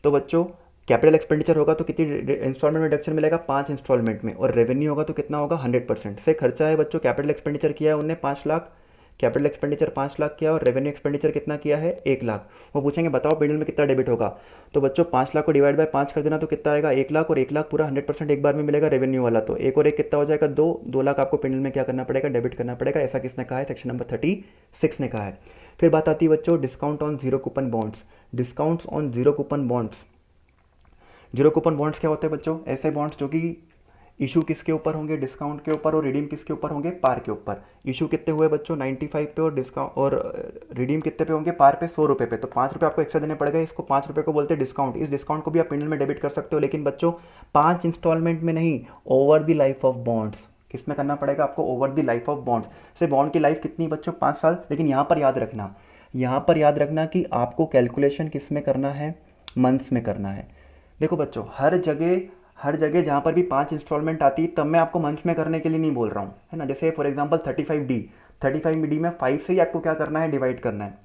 तो बच्चों कैपिटल एक्सपेंडिचर होगा तो कितनी इंस्टॉलमेंट रिडक्शन मिलेगा, 5 इंस्टॉलमेंट में। और रेवेन्यू होगा तो कितना होगा, 100% से खर्चा है बच्चों। कैपिटल एक्सपेंडिचर किया है उनने 5 लाख, कैपिटल एक्सपेंडिचर 5 लाख किया और रेवेन्यू एक्सपेंडिचर कितना किया है, 1 लाख। वो पूछेंगे बताओ पेनल में कितना डेबिट होगा, तो बच्चों 5 लाख को डिवाइड बाय 5 कर देना तो कितना आएगा, 1 लाख। और 1 लाख पूरा 100% एक बार में मिलेगा रेवेन्यू वाला, तो एक और एक कितना हो जाएगा, 2 लाख आपको पेनल में क्या करना पड़ेगा, डेबिट करना पड़ेगा। ऐसा किसने कहा है, सेक्शन नंबर 36 ने कहा है। फिर बात आती है बच्चों discount on zero coupon bonds. Discounts on zero coupon bonds, zero coupon bonds क्या होते हैं बच्चों, ऐसे बॉन्ड्स जो कि इशू किसके ऊपर होंगे, डिस्काउंट के ऊपर, और रिडीम किसके ऊपर होंगे, पार के ऊपर। इशू कितने हुए बच्चों, 95 पे, और डिस्काउंट और रिडीम कितने पे होंगे, पार पे 100 रुपये पे। तो 5 रुपये आपको एक्स्ट्रा देने पड़ेगा, इसको 5 रुपये को बोलते हैं डिस्काउंट। इस डिस्काउंट को भी आप पेनल में डेबिट कर सकते हो, लेकिन बच्चों 5 इंस्टॉलमेंट में नहीं, over the life of bonds. किसमें करना पड़ेगा आपको, over the life of bonds. से बॉन्ड की लाइफ कितनी बच्चों, 5 साल। लेकिन यहाँ पर याद रखना कि आपको कैलकुलेशन किस में करना है, मंथ्स में करना है। देखो बच्चों हर जगह जहाँ पर भी 5 इंस्टॉलमेंट आती है तब मैं आपको मंथ्स में करने के लिए नहीं बोल रहा हूँ, है ना। जैसे फॉर एग्जांपल 35D में 5 से ही आपको क्या करना है, डिवाइड करना है।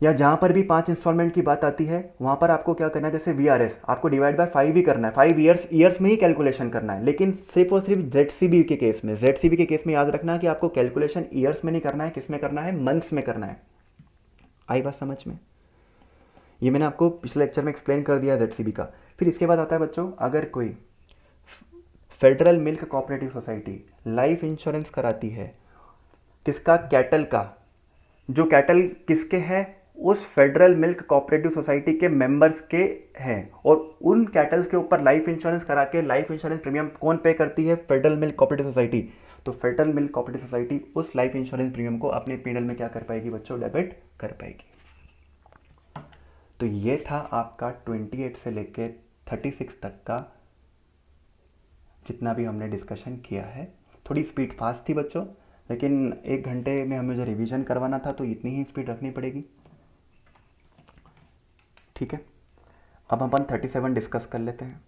या जहाँ पर भी 5 इंस्टॉलमेंट की बात आती है वहाँ पर आपको क्या करना है, जैसे VRS आपको डिवाइड बाय 5 ही करना है, 5 ईयर्स में ही कैलकुलेशन करना है। लेकिन सिर्फ और सिर्फ ZCB के केस में याद रखना कि आपको कैलकुलेशन ईयर्स में नहीं करना है, किस में करना है, मंथ्स में करना है। आई बात समझ में, ये मैंने आपको पिछले लेक्चर में एक्सप्लेन कर दिया ZCB का। फिर इसके बाद आता है बच्चों, अगर कोई federal milk cooperative society life insurance कराती है, किसका, कैटल का। जो कैटल किसके हैं, उस फेडरल मिल्क कोऑपरेटिव सोसाइटी के मेंबर्स के हैं, और उन कैटल्स के ऊपर लाइफ इंश्योरेंस करा के लाइफ इंश्योरेंस प्रीमियम कौन पे करती है, फेडरल मिल्क कोऑपरेटिव सोसाइटी। तो फेडरल मिल्क कोऑपरेटिव सोसाइटी उस लाइफ इंश्योरेंस प्रीमियम को अपने पेनल में क्या कर पाएगी बच्चों, डेबिट कर पाएगी। तो ये था आपका 28 से लेके 36 तक का जितना भी हमने डिस्कशन किया है। थोड़ी स्पीड फास्ट थी बच्चों, लेकिन 1 घंटे में हमें जो रिवीजन करवाना था तो इतनी ही स्पीड रखनी पड़ेगी, ठीक है। अब अपन 37 डिस्कस कर लेते हैं।